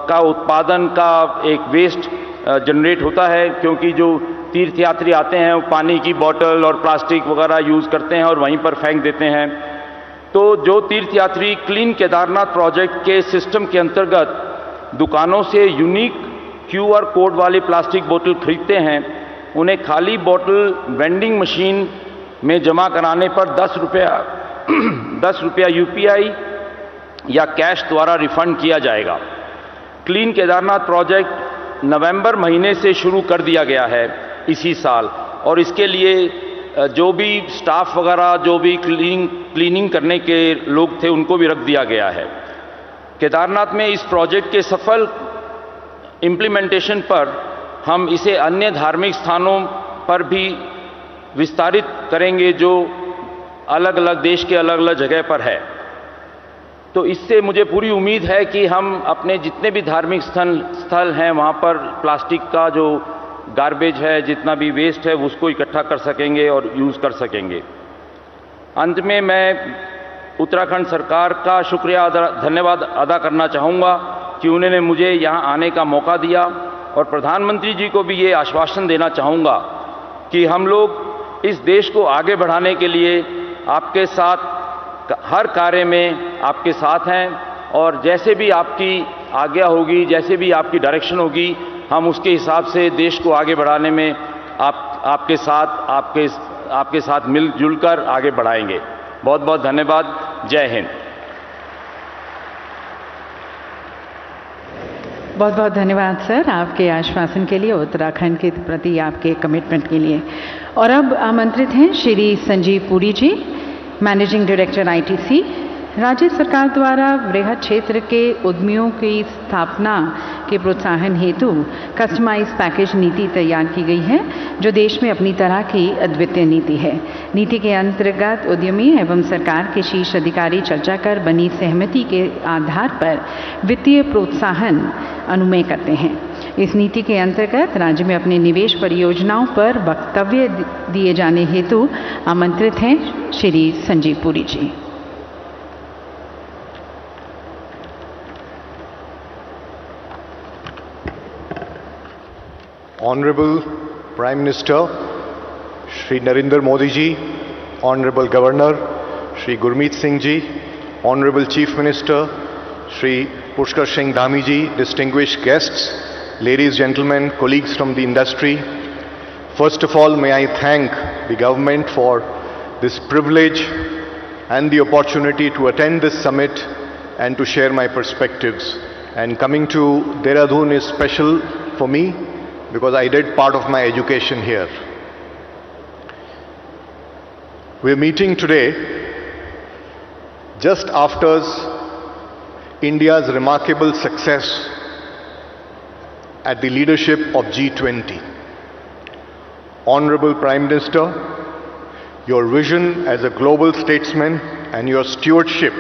का उत्पादन का एक वेस्ट जनरेट होता है, क्योंकि जो तीर्थयात्री आते हैं वो पानी की बोतल और प्लास्टिक वगैरह यूज़ करते हैं और वहीं पर फेंक देते हैं। तो जो तीर्थयात्री क्लीन केदारनाथ प्रोजेक्ट के सिस्टम के अंतर्गत दुकानों से यूनिक QR कोड वाली प्लास्टिक बोतल खरीदते हैं, उन्हें खाली बोतल वेंडिंग मशीन में जमा कराने पर 10 रुपया UPI या कैश द्वारा रिफंड किया जाएगा। क्लीन केदारनाथ प्रोजेक्ट नवंबर महीने से शुरू कर दिया गया है इसी साल, और इसके लिए जो भी स्टाफ वगैरह जो भी क्लीनिंग करने के लोग थे उनको भी रख दिया गया है। केदारनाथ में इस प्रोजेक्ट के सफल इम्प्लीमेंटेशन पर हम इसे अन्य धार्मिक स्थानों पर भी विस्तारित करेंगे जो अलग अलग देश के अलग अलग जगह पर है। तो इससे मुझे पूरी उम्मीद है कि हम अपने जितने भी धार्मिक स्थल हैं वहाँ पर प्लास्टिक का जो गार्बेज है, जितना भी वेस्ट है, उसको इकट्ठा कर सकेंगे और यूज़ कर सकेंगे। अंत में मैं उत्तराखंड सरकार का धन्यवाद अदा करना चाहूँगा कि उन्होंने मुझे यहाँ आने का मौका दिया, और प्रधानमंत्री जी को भी ये आश्वासन देना चाहूँगा कि हम लोग इस देश को आगे बढ़ाने के लिए आपके साथ हर कार्य में आपके साथ हैं, और जैसे भी आपकी आज्ञा होगी, जैसे भी आपकी डायरेक्शन होगी, हम उसके हिसाब से देश को आगे बढ़ाने में आपके साथ मिलजुल कर आगे बढ़ाएंगे। बहुत बहुत धन्यवाद। जय हिंद। बहुत बहुत धन्यवाद सर आपके आश्वासन के लिए, उत्तराखंड के प्रति आपके कमिटमेंट के लिए। और अब आमंत्रित हैं श्री संजीव पुरी जी, मैनेजिंग डायरेक्टर ITC। राज्य सरकार द्वारा वृहद क्षेत्र के उद्यमियों की स्थापना के प्रोत्साहन हेतु कस्टमाइज पैकेज नीति तैयार की गई है, जो देश में अपनी तरह की अद्वितीय नीति है। नीति के अंतर्गत उद्यमी एवं सरकार के शीर्ष अधिकारी चर्चा कर बनी सहमति के आधार पर वित्तीय प्रोत्साहन अनुमेय करते हैं। इस नीति के अंतर्गत राज्य में अपने निवेश परियोजनाओं पर वक्तव्य दिए जाने हेतु आमंत्रित हैं श्री संजीव पुरी जी। Honorable Prime Minister Shri Narendra Modi ji, Honorable Governor Shri Gurmeet Singh ji, Honorable Chief Minister Shri Pushkar Singh Dhami ji, distinguished guests, ladies, gentlemen, colleagues from the industry. First of all, may I thank the government for this privilege and the opportunity to attend this summit and to share my perspectives. And coming to Dehradun is special for me because I did part of my education here. We're meeting today just after India's remarkable success at the leadership of G20. Honorable Prime Minister, your vision as a global statesman and your stewardship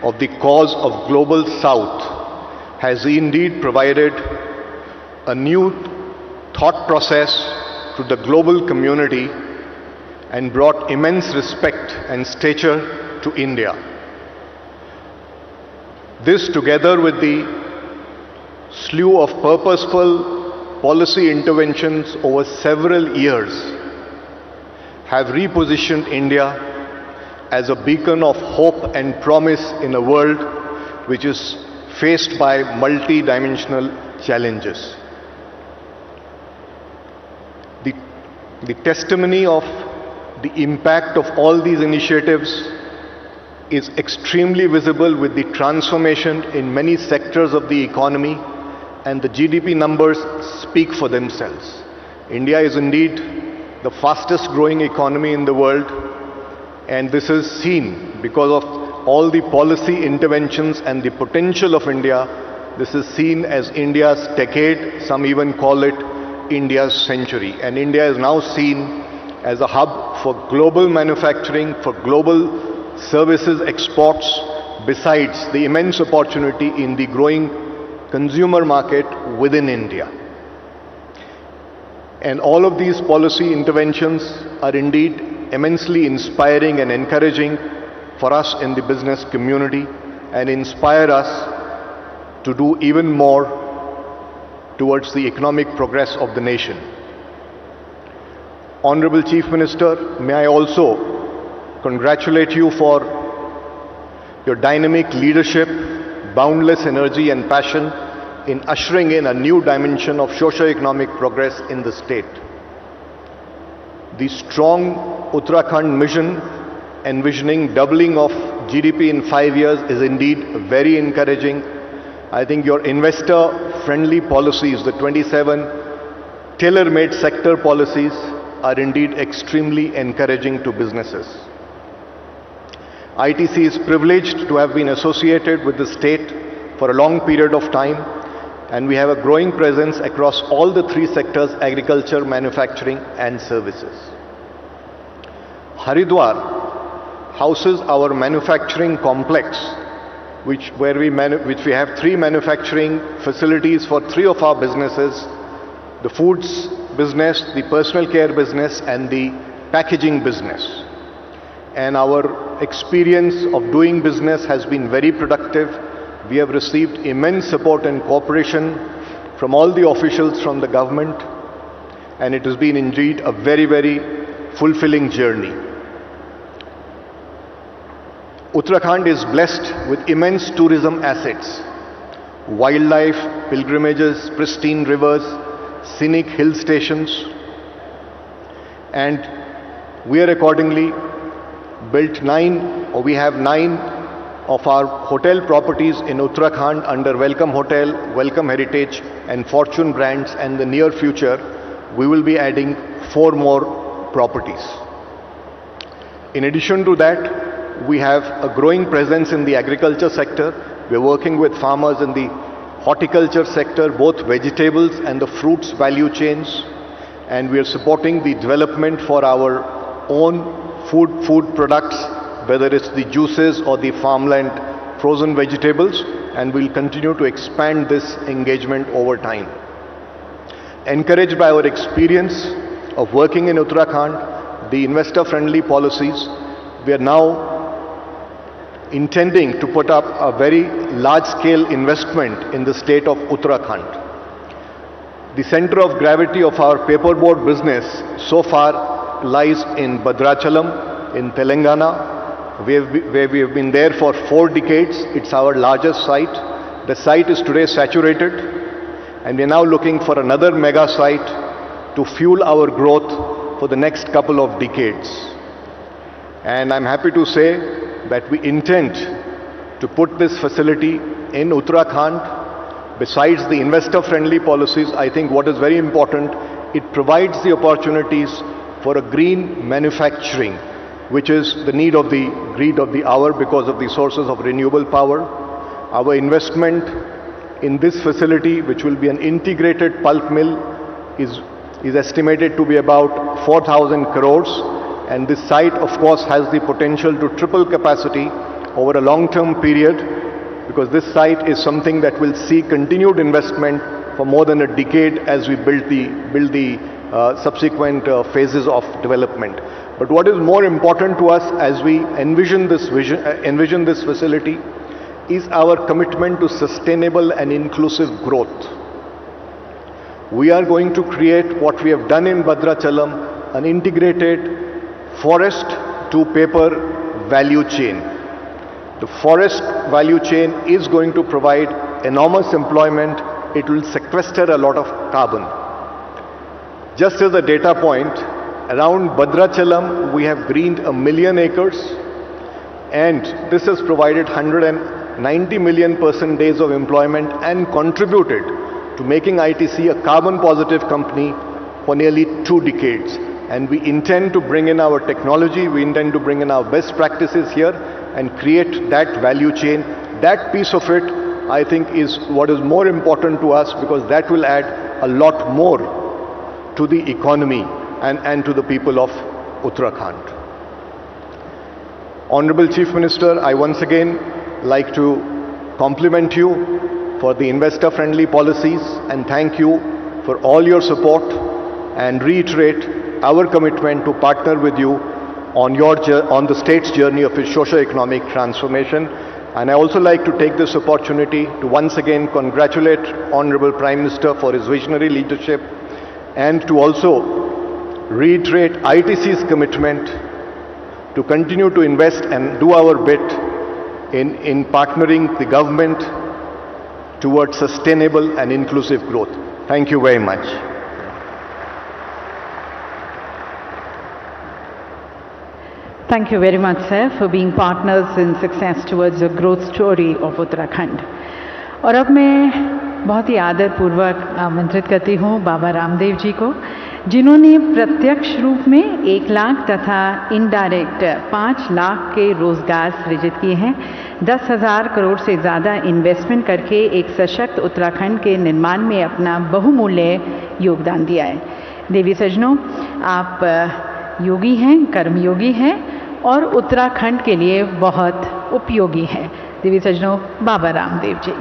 of the cause of Global South has indeed provided a new thought process to the global community and brought immense respect and stature to India. This, together with the slew of purposeful policy interventions over several years, have repositioned India as a beacon of hope and promise in a world which is faced by multi-dimensional challenges. The testimony of the impact of all these initiatives is extremely visible with the transformation in many sectors of the economy, and the GDP numbers speak for themselves. India is indeed the fastest growing economy in the world, and this is seen because of all the policy interventions and the potential of India. This is seen as India's decade, some even call it India's century, and India is now seen as a hub for global manufacturing, for global services exports, besides the immense opportunity in the growing consumer market within India. And all of these policy interventions are indeed immensely inspiring and encouraging for us in the business community, and inspire us to do even more towards the economic progress of the nation. Honorable Chief Minister, may I also congratulate you for your dynamic leadership, boundless energy and passion in ushering in a new dimension of socio-economic progress in the state. The strong Uttarakhand mission envisioning doubling of GDP in 5 years is indeed very encouraging. I think your investor-friendly policies, the 27 tailor-made sector policies, are indeed extremely encouraging to businesses. ITC is privileged to have been associated with the state for a long period of time, and we have a growing presence across all the three sectors: agriculture, manufacturing and services. Haridwar houses our manufacturing complex, which we have three manufacturing facilities for three of our businesses: the foods business, the personal care business and the packaging business. And our experience of doing business has been very productive. We have received immense support and cooperation from all the officials from the government, and it has been indeed a very, very fulfilling journey. Uttarakhand is blessed with immense tourism assets: wildlife, pilgrimages, pristine rivers, scenic hill stations, and we are accordingly we have 9 of our hotel properties in Uttarakhand under Welcome Hotel, Welcome Heritage and Fortune brands, and in the near future we will be adding 4 more properties. In addition to that, we have a growing presence in the agriculture sector. We are working with farmers in the horticulture sector, both vegetables and the fruits value chains, and we are supporting the development for our own food products, whether it's the juices or the farmland frozen vegetables, and we'll continue to expand this engagement over time. Encouraged by our experience of working in Uttarakhand, the investor-friendly policies, we are now intending to put up a very large-scale investment in the state of Uttarakhand. The center of gravity of our paperboard business so far lies in Bhadrachalam in Telangana, where we have been there for 4 decades. It's our largest site. The site is today saturated, and we are now looking for another mega site to fuel our growth for the next couple of decades. And I'm happy to say that we intend to put this facility in Uttarakhand. Besides the investor-friendly policies, I think what is very important, it provides the opportunities for a green manufacturing, which is the need of the hour because of the sources of renewable power. Our investment in this facility, which will be an integrated pulp mill, is estimated to be about 4,000 crores. And this site, of course, has the potential to triple capacity over a long-term period, because this site is something that will see continued investment for more than a decade as we build the subsequent phases of development. But what is more important to us as we envision this facility is our commitment to sustainable and inclusive growth. We are going to create what we have done in Bhadrachalam, an integrated forest to paper value chain. The forest value chain is going to provide enormous employment. It will sequester a lot of carbon. Just as a data point, around Bhadrachalam we have greened 1 million acres, and this has provided 190 million person days of employment and contributed to making ITC a carbon positive company for nearly 2 decades. And we intend to bring in our technology, we intend to bring in our best practices here and create that value chain. That piece of it, I think, is what is more important to us, because that will add a lot more to the economy and to the people of Uttarakhand. Honorable Chief Minister, I once again like to compliment you for the investor-friendly policies and thank you for all your support, and reiterate our commitment to partner with you on the state's journey of its socio-economic transformation. And I also like to take this opportunity to once again congratulate Honorable Prime Minister for his visionary leadership and to also reiterate ITC's commitment to continue to invest and do our bit in partnering the government towards sustainable and inclusive growth. Thank you very much. Thank you very much, sir, for being partners in success towards the growth story of Uttarakhand. और अब मैं बहुत ही आदरपूर्वक आमंत्रित करती हूँ बाबा रामदेव जी को, जिन्होंने प्रत्यक्ष रूप में 1 लाख तथा इनडायरेक्ट 5 लाख के रोजगार सृजित किए हैं। 10,000 करोड़ से ज़्यादा इन्वेस्टमेंट करके एक सशक्त उत्तराखंड के निर्माण में अपना बहुमूल्य योगदान दिया है। देवी सज्जनों, आप योगी हैं, कर्मयोगी हैं और उत्तराखंड के लिए बहुत उपयोगी हैं। देवी सज्जनों, बाबा रामदेव जी।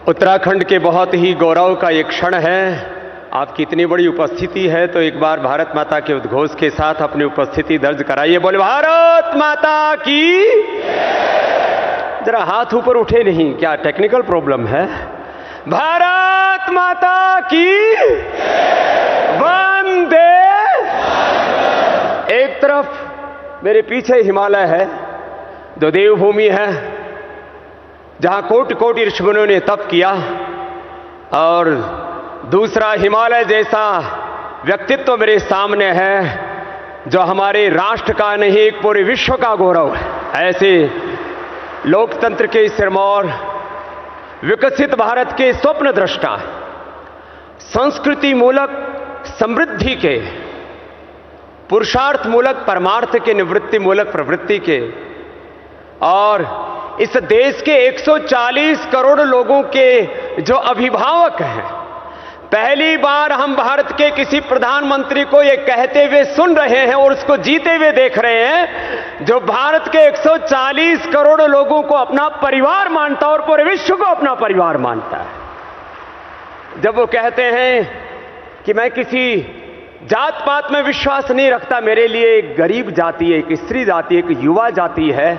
उत्तराखंड के बहुत ही गौरव का एक क्षण है। आपकी इतनी बड़ी उपस्थिति है तो एक बार भारत माता के उद्घोष के साथ अपनी उपस्थिति दर्ज कराइए। बोले भारत माता की। जरा हाथ ऊपर उठे नहीं, क्या टेक्निकल प्रॉब्लम है? भारत माता की वंदे। एक तरफ मेरे पीछे हिमालय है, जो देवभूमि है, जहां कोटि कोटि ऋषिमुनियों ने तप किया, और दूसरा हिमालय जैसा व्यक्तित्व मेरे सामने है, जो हमारे राष्ट्र का नहीं एक पूरे विश्व का गौरव है। ऐसे लोकतंत्र के सिरमौर, विकसित भारत के स्वप्न दृष्टा, संस्कृति मूलक समृद्धि के, पुरुषार्थ मूलक परमार्थ के, निवृत्ति मूलक प्रवृत्ति के, और इस देश के 140 करोड़ लोगों के जो अभिभावक हैं। पहली बार हम भारत के किसी प्रधानमंत्री को ये कहते हुए सुन रहे हैं और उसको जीते हुए देख रहे हैं, जो भारत के 140 करोड़ लोगों को अपना परिवार मानता है और पूरे विश्व को अपना परिवार मानता है। जब वो कहते हैं कि मैं किसी जात पात में विश्वास नहीं रखता, मेरे लिए एक गरीब जाति है, एक स्त्री जाति, एक युवा जाति है,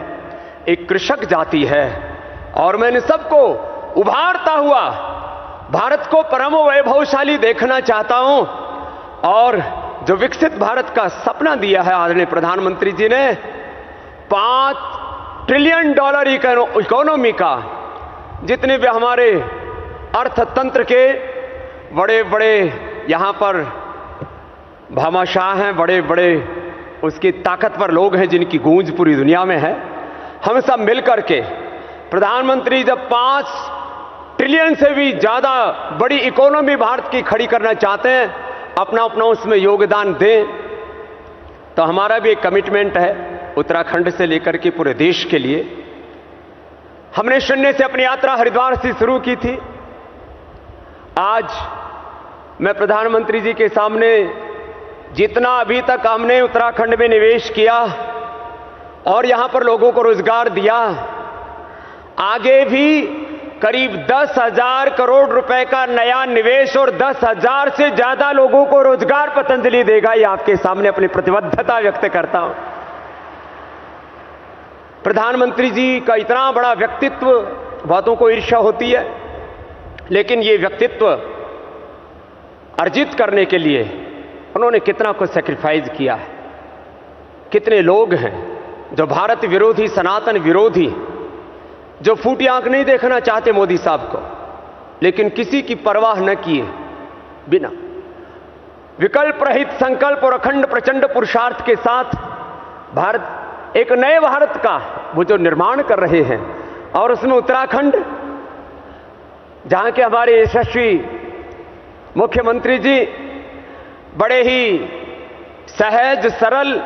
एक कृषक जाति है, और मैंने सबको उभारता हुआ भारत को परम वैभवशाली देखना चाहता हूं। और जो विकसित भारत का सपना दिया है आदरणीय प्रधानमंत्री जी ने, $5 ट्रिलियन इकोनॉमी का, जितने भी हमारे अर्थतंत्र के बड़े बड़े यहां पर भामाशाह हैं, बड़े बड़े उसके ताकतवर लोग हैं जिनकी गूंज पूरी दुनिया में है, हम सब मिलकर के प्रधानमंत्री जब 5 ट्रिलियन से भी ज्यादा बड़ी इकोनॉमी भारत की खड़ी करना चाहते हैं, अपना अपना उसमें योगदान दें, तो हमारा भी एक कमिटमेंट है उत्तराखंड से लेकर के पूरे देश के लिए। हमने शून्य से अपनी यात्रा हरिद्वार से शुरू की थी। आज मैं प्रधानमंत्री जी के सामने जितना अभी तक हमने उत्तराखंड में निवेश किया और यहां पर लोगों को रोजगार दिया, आगे भी करीब 10,000 करोड़ रुपए का नया निवेश और 10,000 से ज्यादा लोगों को रोजगार पतंजलि देगा। ये आपके सामने अपनी प्रतिबद्धता व्यक्त करता हूं। प्रधानमंत्री जी का इतना बड़ा व्यक्तित्व, बातों को ईर्ष्या होती है, लेकिन ये व्यक्तित्व अर्जित करने के लिए उन्होंने कितना कुछ सैक्रिफाइस किया है। कितने लोग हैं जो भारत विरोधी, सनातन विरोधी, जो फूटी आंख नहीं देखना चाहते मोदी साहब को, लेकिन किसी की परवाह न किए बिना विकल्प रहित संकल्प और अखंड प्रचंड पुरुषार्थ के साथ भारत, एक नए भारत का वो जो निर्माण कर रहे हैं, और उसमें उत्तराखंड, जहां के हमारे यशस्वी मुख्यमंत्री जी बड़े ही सहज सरल,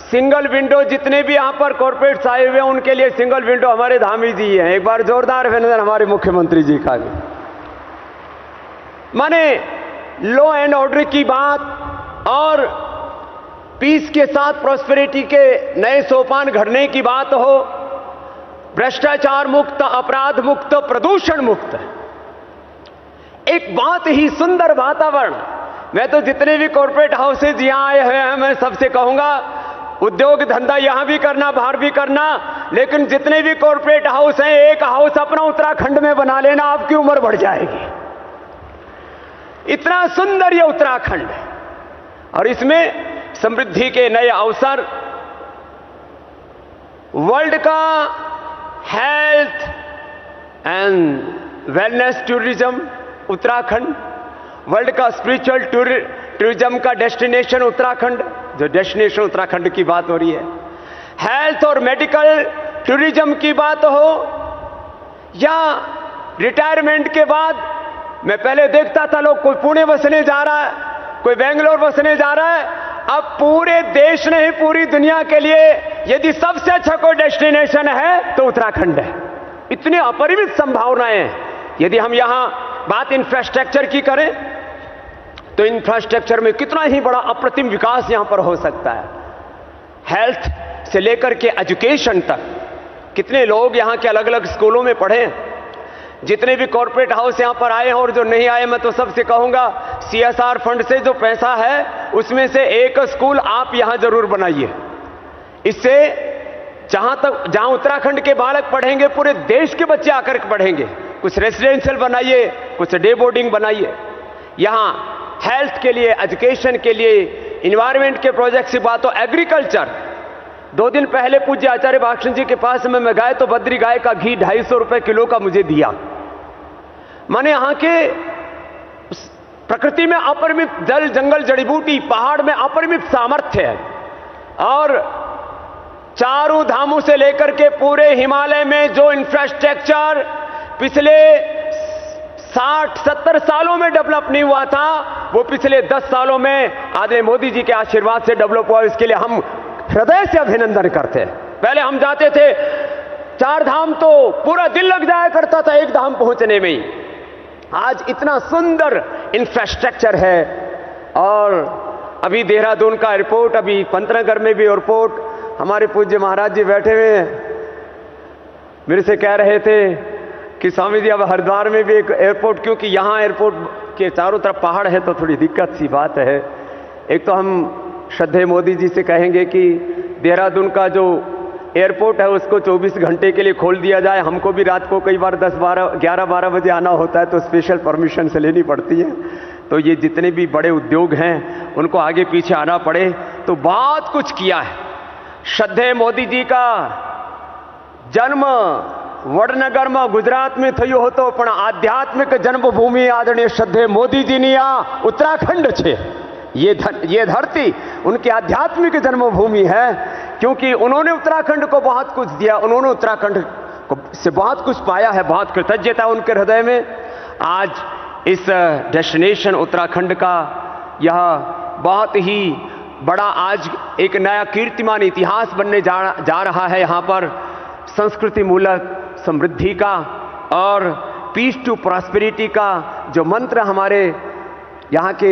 सिंगल विंडो, जितने भी यहां पर कॉर्पोरेट्स आए हुए हैं उनके लिए सिंगल विंडो हमारे धामी जी हैं। एक बार जोरदार अभिनंदन हमारे मुख्यमंत्री जी का भी। माने लॉ एंड ऑर्डर की बात और पीस के साथ प्रॉस्पेरिटी के नए सोपान घड़ने की बात हो, भ्रष्टाचार मुक्त, अपराध मुक्त, प्रदूषण मुक्त, एक बहुत ही सुंदर वातावरण। मैं तो जितने भी कॉर्पोरेट हाउसेज यहां आए हुए हैं, मैं सबसे कहूंगा उद्योग धंधा यहां भी करना, बाहर भी करना, लेकिन जितने भी कॉर्पोरेट हाउस हैं, एक हाउस अपना उत्तराखंड में बना लेना, आपकी उम्र बढ़ जाएगी। इतना सुंदर ये उत्तराखंड है और इसमें समृद्धि के नए अवसर, वर्ल्ड का health and wellness tourism Uttarakhand, world का स्पिरिचुअल टूरिज्म का डेस्टिनेशन उत्तराखंड, जो डेस्टिनेशन उत्तराखंड की बात हो रही है, हेल्थ और मेडिकल टूरिज्म की बात हो, या रिटायरमेंट के बाद मैं पहले देखता था लोग कोई पुणे बसने जा रहा है, कोई बेंगलोर बसने जा रहा है, अब पूरे देश नहीं पूरी दुनिया के लिए यदि सबसे अच्छा कोई डेस्टिनेशन है तो उत्तराखंड है। इतनी अपरिमित संभावनाएं हैं। यदि हम यहां बात इंफ्रास्ट्रक्चर की करें तो इंफ्रास्ट्रक्चर में कितना ही बड़ा अप्रतिम विकास यहां पर हो सकता है। हेल्थ से लेकर के एजुकेशन तक कितने लोग यहां के अलग अलग स्कूलों में पढ़े, जितने भी कॉर्पोरेट हाउस यहां पर आए हैं और जो नहीं आए, मैं तो सबसे कहूंगा CSR फंड से जो पैसा है उसमें से एक स्कूल आप यहां जरूर बनाइए। इससे जहां उत्तराखंड के बालक पढ़ेंगे पूरे देश के बच्चे आकर के पढ़ेंगे। कुछ रेसिडेंशियल बनाइए, कुछ डे बोर्डिंग बनाइए। यहां हेल्थ के लिए, एजुकेशन के लिए, इन्वायरमेंट के प्रोजेक्ट की बात हो, एग्रीकल्चर। 2 दिन पहले पूज्य आचार्य भाषण जी के पास में मैं गया तो बद्री गाय का घी 250 रुपए किलो का मुझे दिया। माने यहां के प्रकृति में अपरिमित जल, जंगल, जड़ी बूटी, पहाड़ में अपरिमित सामर्थ्य है और चारों धामों से लेकर के पूरे हिमालय में जो इंफ्रास्ट्रक्चर पिछले 60-70 सालों में डेवलप नहीं हुआ था, वो पिछले 10 सालों में आदरणीय मोदी जी के आशीर्वाद से डेवलप हुआ। इसके लिए हम हृदय से अभिनंदन करते हैं। पहले हम जाते थे 4 धाम तो पूरा दिन लग जाया करता था एक धाम पहुंचने में ही। आज इतना सुंदर इंफ्रास्ट्रक्चर है और अभी देहरादून का एयरपोर्ट, अभी पंतनगर में भी एयरपोर्ट, हमारे पूज्य महाराज जी बैठे हुए हैं, मेरे से कह रहे थे कि स्वामी जी अब हरिद्वार में भी एक एयरपोर्ट, क्योंकि यहां एयरपोर्ट के चारों तरफ पहाड़ है तो थोड़ी दिक्कत सी बात है। एक तो हम श्रद्धेय मोदी जी से कहेंगे कि देहरादून का जो एयरपोर्ट है उसको 24 घंटे के लिए खोल दिया जाए। हमको भी रात को कई बार 11-12 बजे आना होता है तो स्पेशल परमिशन से लेनी पड़ती है। तो ये जितने भी बड़े उद्योग हैं उनको आगे पीछे आना पड़े तो बहुत कुछ किया है। श्रद्धेय मोदी जी का जन्म वडनगर में गुजरात में थयो होतो, पण आध्यात्मिक जन्मभूमि आदरणीय श्रद्धेय मोदी जी नी आ उत्तराखंड छे। ये धरती उनकी आध्यात्मिक जन्मभूमि है, क्योंकि उन्होंने उत्तराखंड को बहुत कुछ दिया, उन्होंने उत्तराखंड से बहुत कुछ पाया है, बहुत कृतज्ञता उनके हृदय में। आज इस डेस्टिनेशन उत्तराखंड का यह बहुत ही बड़ा आज एक नया कीर्तिमान इतिहास बनने जा रहा है। यहाँ पर संस्कृति मूलक समृद्धि का और पीस टू प्रॉस्पेरिटी का जो मंत्र हमारे यहाँ के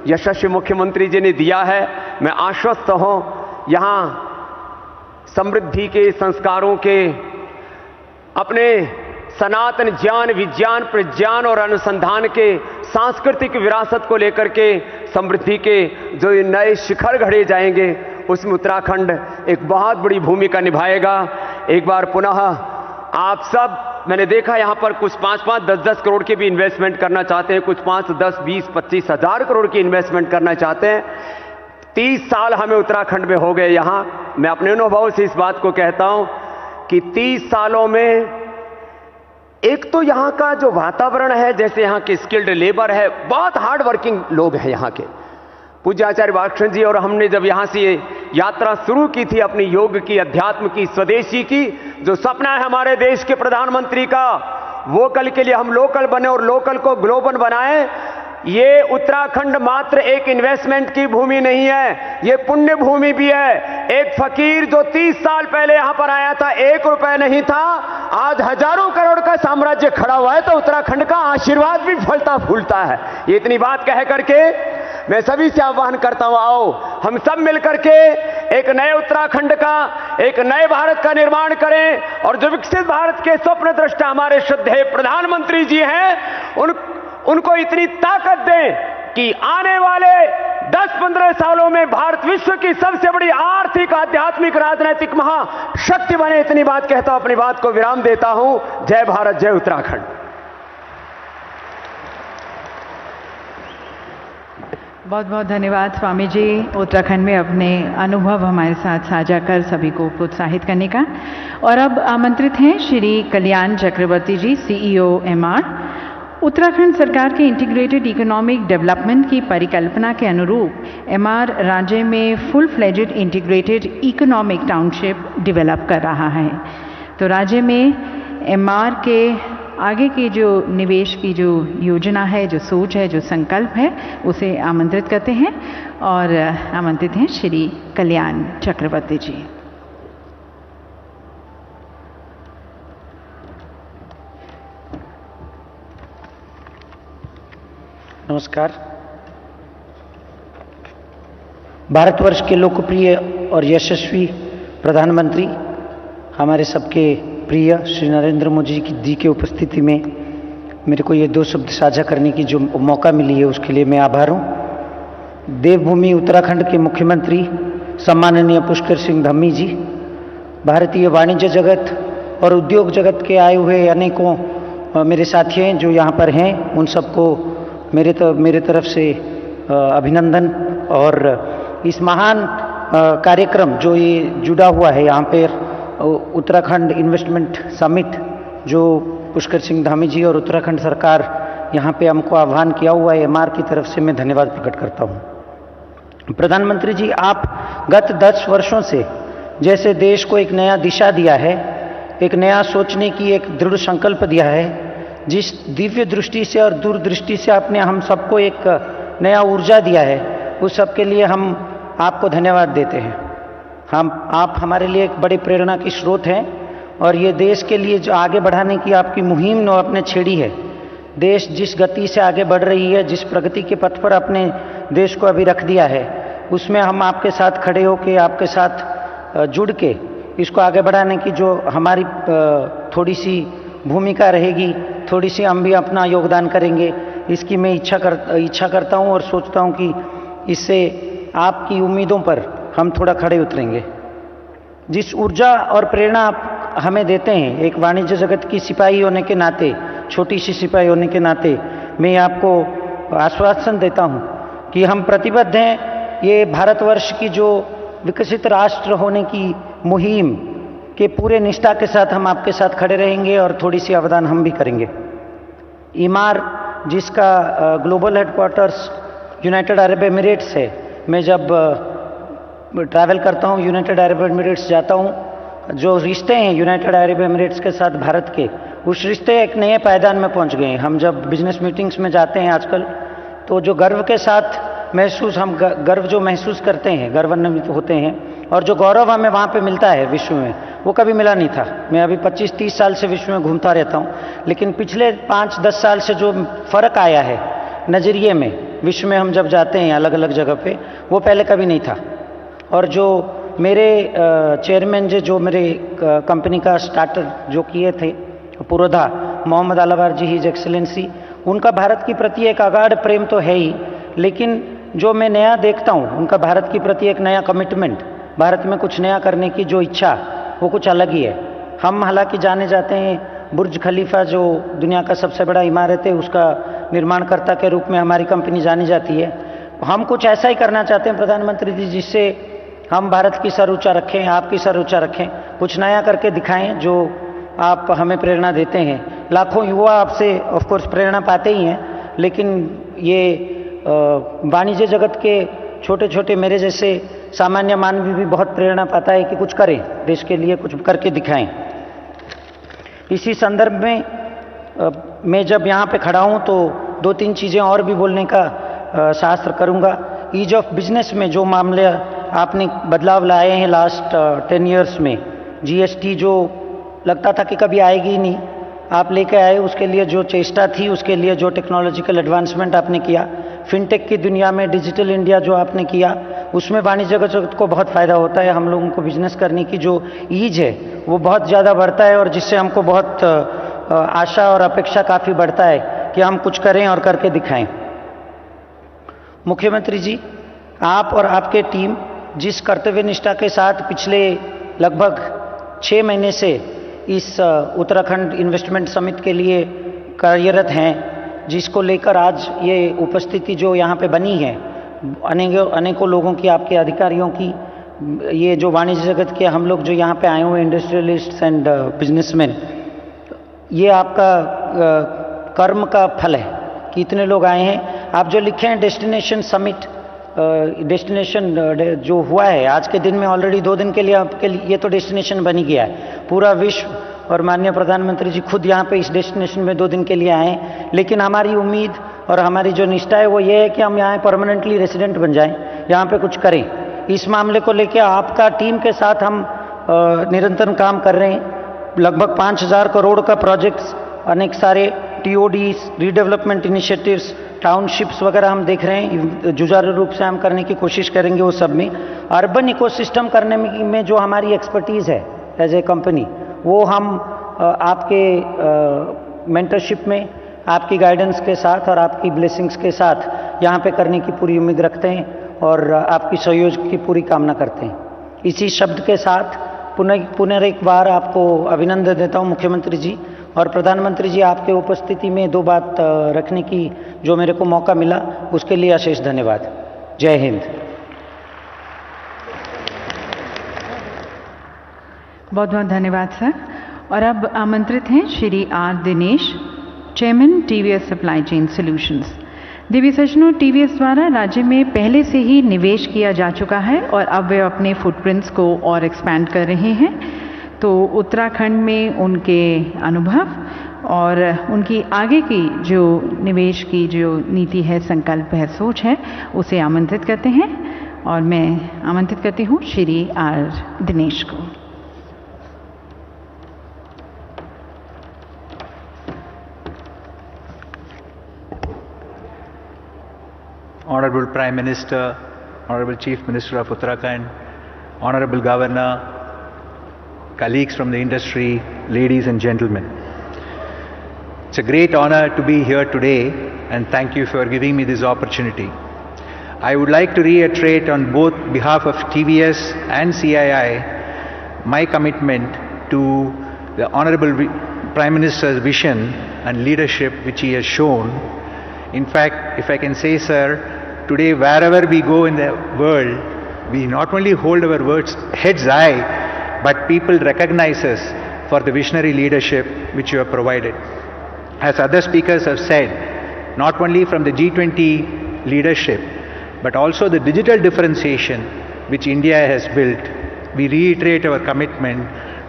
यशस्वी मुख्यमंत्री जी ने दिया है, मैं आश्वस्त हूँ यहाँ समृद्धि के, संस्कारों के, अपने सनातन ज्ञान, विज्ञान, प्रज्ञान और अनुसंधान के सांस्कृतिक विरासत को लेकर के समृद्धि के जो ये नए शिखर गढ़े जाएंगे उसमें उत्तराखंड एक बहुत बड़ी भूमिका निभाएगा। एक बार पुनः आप सब, मैंने देखा यहाँ पर कुछ 5-5, 10-10 करोड़ के भी इन्वेस्टमेंट करना चाहते हैं, कुछ 5, 10, 20, 25 हजार करोड़ की इन्वेस्टमेंट करना चाहते हैं। 30 साल हमें उत्तराखंड में हो गए यहाँ। मैं अपने अनुभव से इस बात को कहता हूँ कि 30 सालों में एक तो यहाँ का जो वातावरण है, जैसे यहाँ के स्किल्ड लेबर है, बहुत हार्ड वर्किंग लोग हैं यहाँ के। पूज्य आचार्य भाषण जी और हमने जब यहाँ से यात्रा शुरू की थी अपनी योग की, अध्यात्म की, स्वदेशी की, जो सपना है हमारे देश के प्रधानमंत्री का, वोकल के लिए हम लोकल बने और लोकल को ग्लोबल बनाएं। ये उत्तराखंड मात्र एक इन्वेस्टमेंट की भूमि नहीं है, ये पुण्य भूमि भी है। एक फकीर जो 30 साल पहले यहां पर आया था, 1 रुपए नहीं था, आज हजारों करोड़ का साम्राज्य खड़ा हुआ है, तो उत्तराखंड का आशीर्वाद भी फलता फूलता है। ये इतनी बात कह करके मैं सभी से आह्वान करता हूं, आओ हम सब मिलकर के एक नए उत्तराखंड का, एक नए भारत का निर्माण करें और जो विकसित भारत के स्वप्न दृष्टा हमारे श्रद्धेय प्रधानमंत्री जी हैं उनको इतनी ताकत दें कि आने वाले 10-15 सालों में भारत विश्व की सबसे बड़ी आर्थिक, आध्यात्मिक, राजनीतिक महाशक्ति बने। इतनी बात कहता हूं, अपनी बात को विराम देता हूं। जय भारत, जय उत्तराखंड। बहुत बहुत धन्यवाद स्वामी जी, उत्तराखंड में अपने अनुभव हमारे साथ साझा कर सभी को प्रोत्साहित करने का। और अब आमंत्रित हैं श्री कल्याण चक्रवर्ती जी, CEO MR। उत्तराखंड सरकार के इंटीग्रेटेड इकोनॉमिक डेवलपमेंट की परिकल्पना के अनुरूप MR राज्य में full fledged integrated economic township develop कर रहा है। तो राज्य में MR के आगे की जो निवेश की जो योजना है, जो सोच है, जो संकल्प है, उसे आमंत्रित करते हैं। और आमंत्रित हैं श्री कल्याण चक्रवर्ती जी। नमस्कार। भारतवर्ष के लोकप्रिय और यशस्वी प्रधानमंत्री, हमारे सबके प्रिय श्री नरेंद्र मोदी जी की उपस्थिति में मेरे को ये 2 शब्द साझा करने की जो मौका मिली है, उसके लिए मैं आभार हूँ। देवभूमि उत्तराखंड के मुख्यमंत्री सम्माननीय पुष्कर सिंह धामी जी, भारतीय वाणिज्य जगत और उद्योग जगत के आए हुए अनेकों मेरे साथी हैं जो यहाँ पर हैं, उन सबको मेरे तरफ से अभिनंदन। और इस महान कार्यक्रम जो ये जुड़ा हुआ है यहाँ पर उत्तराखंड इन्वेस्टमेंट समिट, जो पुष्कर सिंह धामी जी और उत्तराखंड सरकार यहाँ पे हमको आह्वान किया हुआ है, MR की तरफ से मैं धन्यवाद प्रकट करता हूँ। प्रधानमंत्री जी, आप गत 10 वर्षों से जैसे देश को एक नया दिशा दिया है, एक नया सोचने की एक दृढ़ संकल्प दिया है, जिस दिव्य दृष्टि से और दूरदृष्टि से आपने हम सबको एक नया ऊर्जा दिया है, उस सब के लिए हम आपको धन्यवाद देते हैं। आप हमारे लिए एक बड़ी प्रेरणा की स्रोत हैं और ये देश के लिए जो आगे बढ़ाने की आपकी मुहिम जो आपने छेड़ी है, देश जिस गति से आगे बढ़ रही है, जिस प्रगति के पथ पर अपने देश को अभी रख दिया है, उसमें हम आपके साथ खड़े होकर, आपके साथ जुड़ के इसको आगे बढ़ाने की जो हमारी थोड़ी सी भूमिका रहेगी, थोड़ी सी हम भी अपना योगदान करेंगे, इसकी मैं इच्छा करता हूँ और सोचता हूँ कि इससे आपकी उम्मीदों पर हम थोड़ा खड़े उतरेंगे। जिस ऊर्जा और प्रेरणा आप हमें देते हैं, एक वाणिज्य जगत की सिपाही होने के नाते, छोटी सी सिपाही होने के नाते, मैं आपको आश्वासन देता हूं कि हम प्रतिबद्ध हैं ये भारतवर्ष की जो विकसित राष्ट्र होने की मुहिम के पूरे निष्ठा के साथ हम आपके साथ खड़े रहेंगे और थोड़ी सी अवदान हम भी करेंगे। इमार, जिसका global headquarters United Arab Emirates है, मैं जब ट्रैवल करता हूँ, यूनाइटेड अरब एमिरेट्स जाता हूँ, जो रिश्ते हैं यूनाइटेड अरब एमिरेट्स के साथ भारत के, उस रिश्ते एक नए पायदान में पहुँच गए हैं। हम जब बिजनेस मीटिंग्स में जाते हैं आजकल, तो जो गर्व के साथ हम गर्व जो महसूस करते हैं, गर्वान्वित होते हैं, और जो गौरव हमें वहाँ पे मिलता है विश्व में, वो कभी मिला नहीं था। मैं अभी 25-30 साल से विश्व में घूमता रहता हूँ, लेकिन पिछले 5-10 साल से जो फ़र्क आया है नज़रिए में, विश्व में हम जब जाते हैं अलग अलग जगह पे, वो पहले कभी नहीं था। और जो मेरे चेयरमैन जो मेरे कंपनी का स्टार्टर जो किए थे पुरोधा, मोहम्मद आलावार जी, हिज एक्सेलेंसी, उनका भारत की प्रति एक अगाध प्रेम तो है ही, लेकिन जो मैं नया देखता हूँ, उनका भारत की प्रति एक नया कमिटमेंट, भारत में कुछ नया करने की जो इच्छा, वो कुछ अलग ही है। हम हालांकि जाने जाते हैं बुर्ज खलीफा जो दुनिया का सबसे बड़ा इमारत है, उसका निर्माणकर्ता के रूप में हमारी कंपनी जानी जाती है। हम कुछ ऐसा ही करना चाहते हैं प्रधानमंत्री जी, जिससे हम भारत की सर ऊंचा रखें, आपकी सर ऊंचा रखें, कुछ नया करके दिखाएं, जो आप हमें प्रेरणा देते हैं। लाखों युवा आपसे ऑफ कोर्स प्रेरणा पाते ही हैं, लेकिन ये वाणिज्य जगत के छोटे छोटे मेरे जैसे सामान्य मानवी भी बहुत प्रेरणा पाता है कि कुछ करें, देश के लिए कुछ करके दिखाएं। इसी संदर्भ में मैं जब यहाँ पे खड़ा हूँ तो 2-3 चीज़ें और भी बोलने का शास्त्र करूँगा। ईज ऑफ बिजनेस में जो मामले आपने बदलाव लाए हैं लास्ट 10 इयर्स में, जीएसटी जो लगता था कि कभी आएगी ही नहीं, आप लेके आए, उसके लिए जो चेष्टा थी, उसके लिए जो टेक्नोलॉजिकल एडवांसमेंट आपने किया, फिनटेक की दुनिया में डिजिटल इंडिया जो आपने किया, उसमें वाणिज्य जगत को बहुत फ़ायदा होता है। हम लोगों को बिजनेस करने की जो ईज है वो बहुत ज़्यादा बढ़ता है, और जिससे हमको बहुत आशा और अपेक्षा काफ़ी बढ़ता है कि हम कुछ करें और करके दिखाएं। मुख्यमंत्री जी, आप और आपके टीम जिस कर्तव्य निष्ठा के साथ पिछले लगभग 6 महीने से इस उत्तराखंड इन्वेस्टमेंट समिट के लिए कार्यरत हैं, जिसको लेकर आज ये उपस्थिति जो यहाँ पे बनी है, अनेकों लोगों की, आपके अधिकारियों की, ये जो वाणिज्य जगत के हम लोग जो यहाँ पे आए हुए इंडस्ट्रियलिस्ट्स एंड बिजनेसमैन, ये आपका कर्म का फल है कि इतने लोग आए हैं। आप जो लिखे हैं डेस्टिनेशन समिट, डेस्टिनेशन जो हुआ है आज के दिन में, ऑलरेडी 2 दिन के लिए आपके लिए ये तो डेस्टिनेशन बन ही गया है। पूरा विश्व और माननीय प्रधानमंत्री जी खुद यहाँ पे इस डेस्टिनेशन में 2 दिन के लिए आए हैं। लेकिन हमारी उम्मीद और हमारी जो निष्ठा है वो ये है कि हम यहाँ परमानेंटली रेसिडेंट बन जाएं, यहाँ पे कुछ करें। इस मामले को लेकर आपका टीम के साथ हम निरंतर काम कर रहे हैं। लगभग 5,000 करोड़ का प्रोजेक्ट्स, अनेक सारे TODs, रीडेवलपमेंट इनिशिएटिव्स, टाउनशिप्स वगैरह हम देख रहे हैं, जुझारू रूप से हम करने की कोशिश करेंगे। वो सब में अर्बन इकोसिस्टम करने में जो हमारी एक्सपर्टीज़ है एज ए कंपनी, वो हम आपके मेंटरशिप में, आपकी गाइडेंस के साथ और आपकी ब्लेसिंग्स के साथ यहाँ पे करने की पूरी उम्मीद रखते हैं और आपकी सहयोग की पूरी कामना करते हैं। इसी शब्द के साथ पुनः एक बार आपको अभिनंदन देता हूँ मुख्यमंत्री जी और प्रधानमंत्री जी। आपके उपस्थिति में 2 बात रखने की जो मेरे को मौका मिला, उसके लिए अशेष धन्यवाद। जय हिंद। बहुत बहुत धन्यवाद सर। और अब आमंत्रित हैं Shri R Dinesh, chairman TVS supply chain solutions. देवी सज्जनों, TVS द्वारा राज्य में पहले से ही निवेश किया जा चुका है और अब वे अपने फुटप्रिंट्स को और एक्सपैंड कर रहे हैं। तो उत्तराखंड में उनके अनुभव और उनकी आगे की जो निवेश की जो नीति है, संकल्प है, सोच है, उसे आमंत्रित करते हैं और मैं आमंत्रित करती हूँ श्री आर दिनेश को। Honorable Prime Minister, Honorable Chief Minister of Uttarakhand, Honorable Governor, colleagues from the industry, ladies and gentlemen. It's a great honor to be here today and thank you for giving me this opportunity. I would like to reiterate on both behalf of TVS and CII my commitment to the Honorable Prime Minister's vision and leadership which he has shown. In fact, if I can say, sir, today wherever we go in the world, we not only hold our heads high, but people recognize us for the visionary leadership which you have provided. As other speakers have said, not only from the G20 leadership, but also the digital differentiation which India has built, we reiterate our commitment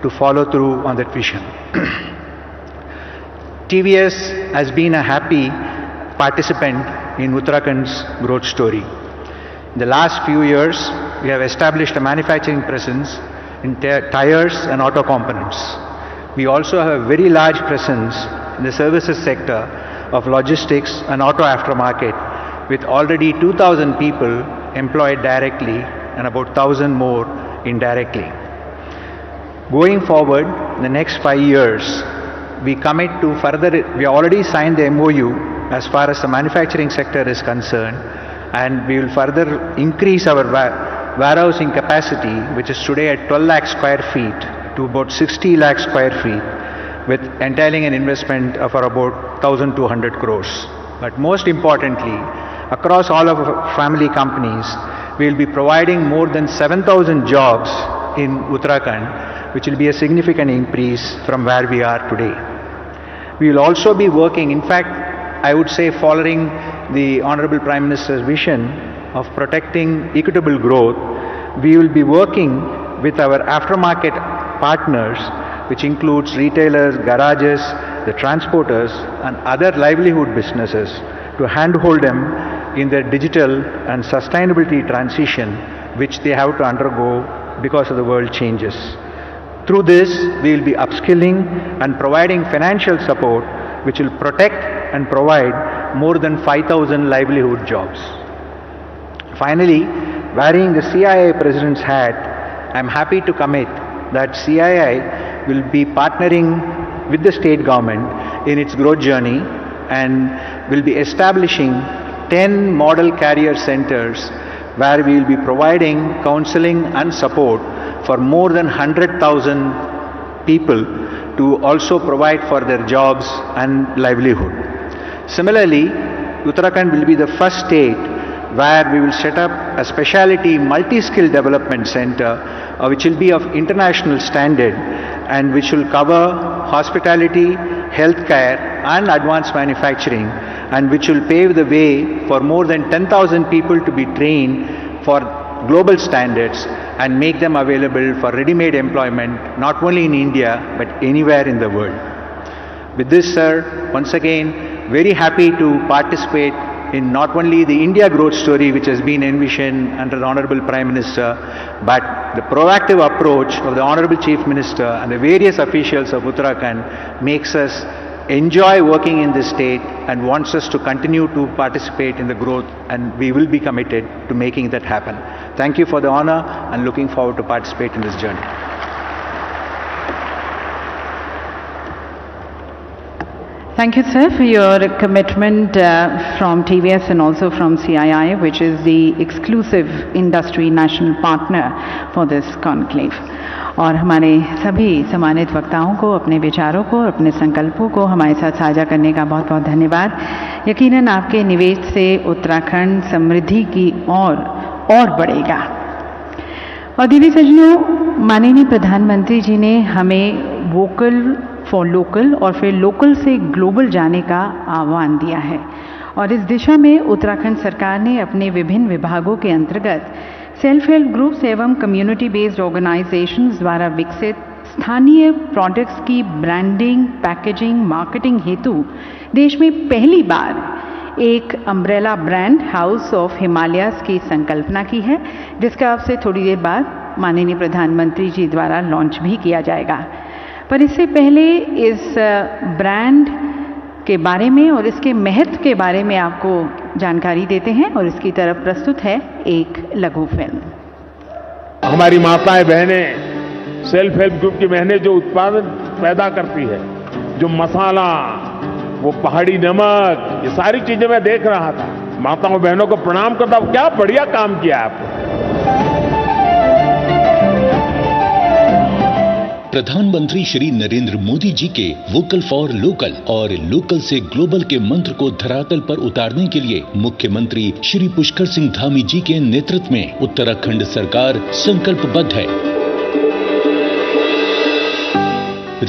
to follow through on that vision. TVS has been a happy participant in Uttarakhand's growth story. In the last few years, we have established a manufacturing presence in tires and auto components. We also have a very large presence in the services sector of logistics and auto aftermarket, with already 2,000 people employed directly and about 1,000 more indirectly. Going forward, in the next 5 years, we commit to further, we already signed the MOU as far as the manufacturing sector is concerned, and we will further increase our warehousing capacity, which is today at 12 lakh square feet, to about 60 lakh square feet, with entailing an investment of about 1,200 crores. But most importantly, across all of our family companies, we will be providing more than 7,000 jobs in Uttarakhand, which will be a significant increase from where we are today. We will also be working, in fact, I would say following the Honorable Prime Minister's vision of protecting equitable growth, we will be working with our aftermarket partners, which includes retailers, garages, the transporters and other livelihood businesses, to handhold them in their digital and sustainability transition which they have to undergo because of the world changes. Through this, we will be upskilling and providing financial support which will protect and provide more than 5,000 livelihood jobs. Finally, wearing the CII President's hat, I am happy to commit that CII will be partnering with the state government in its growth journey and will be establishing 10 model carrier centers where we will be providing counseling and support for more than 100,000 people to also provide for their jobs and livelihood. Similarly, Uttarakhand will be the first state where we will set up a specialty multi-skill development center which will be of international standard and which will cover hospitality, healthcare and advanced manufacturing, and which will pave the way for more than 10,000 people to be trained for global standards and make them available for ready-made employment not only in India but anywhere in the world. With this, sir, once again, very happy to participate in not only the India growth story which has been envisioned under the Honorable Prime Minister, but the proactive approach of the Honorable Chief Minister and the various officials of Uttarakhand makes us enjoy working in this state and wants us to continue to participate in the growth, and we will be committed to making that happen. Thank you for the honor and looking forward to participate in this journey. Thank you, sir, for your commitment from TVS and also from CII, which is the exclusive industry national partner for this conclave. और हमारे सभी सम्मानित वक्ताओं को अपने विचारों को, अपने संकल्पों को हमारे साथ साझा करने का बहुत बहुत धन्यवाद। यकीनन आपके निवेश से उत्तराखंड समृद्धि की और बढ़ेगा। और दीदी सज्जनों, माननीय प्रधानमंत्री जी ने हमें वोकल फॉर लोकल और फिर लोकल से ग्लोबल जाने का आह्वान दिया है, और इस दिशा में उत्तराखंड सरकार ने अपने विभिन्न विभागों के अंतर्गत सेल्फ हेल्प ग्रुप्स एवं कम्युनिटी बेस्ड ऑर्गेनाइजेशंस द्वारा विकसित स्थानीय प्रोडक्ट्स की ब्रांडिंग, पैकेजिंग, मार्केटिंग हेतु देश में पहली बार एक umbrella brand house of Himalayas की संकल्पना की है, जिसका आपसे थोड़ी देर बाद माननीय प्रधानमंत्री जी द्वारा लॉन्च भी किया जाएगा। पर इससे पहले इस ब्रांड के बारे में और इसके महत्व के बारे में आपको जानकारी देते हैं, और इसकी तरफ प्रस्तुत है एक लघु फिल्म। हमारी माताएं बहनें, सेल्फ हेल्प ग्रुप की बहनें जो उत्पादन पैदा करती है, जो मसाला, वो पहाड़ी नमक, ये सारी चीजें मैं देख रहा था। माताओं बहनों को प्रणाम करता हूं, क्या बढ़िया काम किया आपने। प्रधानमंत्री श्री नरेंद्र मोदी जी के वोकल फॉर लोकल और लोकल से ग्लोबल के मंत्र को धरातल पर उतारने के लिए मुख्यमंत्री श्री पुष्कर सिंह धामी जी के नेतृत्व में उत्तराखंड सरकार संकल्पबद्ध है।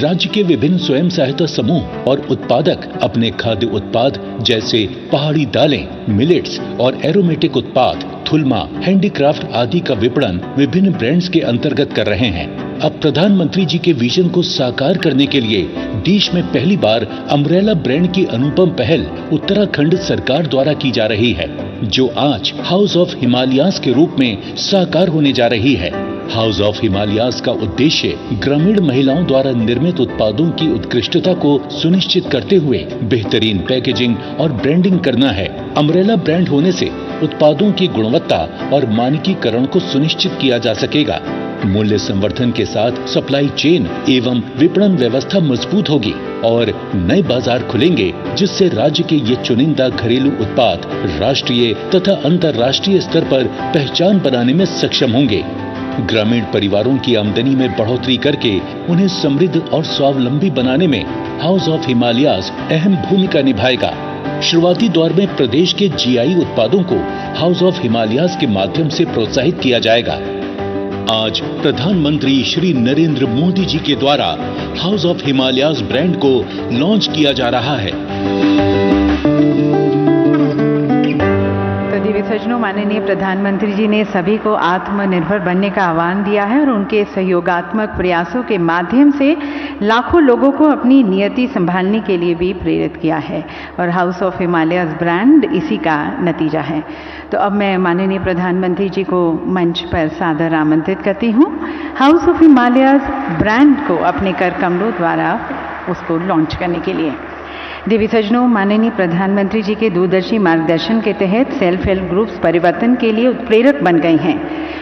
राज्य के विभिन्न स्वयं सहायता समूह और उत्पादक अपने खाद्य उत्पाद जैसे पहाड़ी दालें, मिलेट्स और एरोमेटिक उत्पाद, थुल्मा, हैंडीक्राफ्ट आदि का विपणन विभिन्न ब्रांड्स के अंतर्गत कर रहे हैं। अब प्रधानमंत्री जी के विजन को साकार करने के लिए देश में पहली बार अम्ब्रेला ब्रांड की अनुपम पहल उत्तराखंड सरकार द्वारा की जा रही है, जो आज हाउस ऑफ हिमालयाज के रूप में साकार होने जा रही है। हाउस ऑफ हिमालयाज का उद्देश्य ग्रामीण महिलाओं द्वारा निर्मित उत्पादों की उत्कृष्टता को सुनिश्चित करते हुए बेहतरीन पैकेजिंग और ब्रांडिंग करना है। अम्ब्रेला ब्रांड होने से उत्पादों की गुणवत्ता और मानकीकरण को सुनिश्चित किया जा सकेगा। मूल्य संवर्धन के साथ सप्लाई चेन एवं विपणन व्यवस्था मजबूत होगी और नए बाजार खुलेंगे, जिससे राज्य के ये चुनिंदा घरेलू उत्पाद राष्ट्रीय तथा अंतर्राष्ट्रीय स्तर पर पहचान बनाने में सक्षम होंगे। ग्रामीण परिवारों की आमदनी में बढ़ोतरी करके उन्हें समृद्ध और स्वावलंबी बनाने में हाउस ऑफ हिमालयाज अहम भूमिका निभाएगा। शुरुआती दौर में प्रदेश के जीआई उत्पादों को हाउस ऑफ हिमालयाज के माध्यम से प्रोत्साहित किया जाएगा। आज प्रधानमंत्री श्री नरेंद्र मोदी जी के द्वारा हाउस ऑफ हिमालयाज ब्रांड को लॉन्च किया जा रहा है। तो दिव्य सज्जनों, माननीय प्रधानमंत्री जी ने सभी को आत्मनिर्भर बनने का आह्वान दिया है और उनके सहयोगात्मक प्रयासों के माध्यम से लाखों लोगों को अपनी नियति संभालने के लिए भी प्रेरित किया है, और हाउस ऑफ हिमालयाज ब्रांड इसी का नतीजा है। तो अब मैं माननीय प्रधानमंत्री जी को मंच पर सादर आमंत्रित करती हूँ हाउस ऑफ हिमालयाज ब्रांड को अपने कर कमलों द्वारा उसको लॉन्च करने के लिए। देवी सज्जनों, माननीय प्रधानमंत्री जी के दूरदर्शी मार्गदर्शन के तहत सेल्फ हेल्प ग्रुप्स परिवर्तन के लिए उत्प्रेरक बन गई हैं।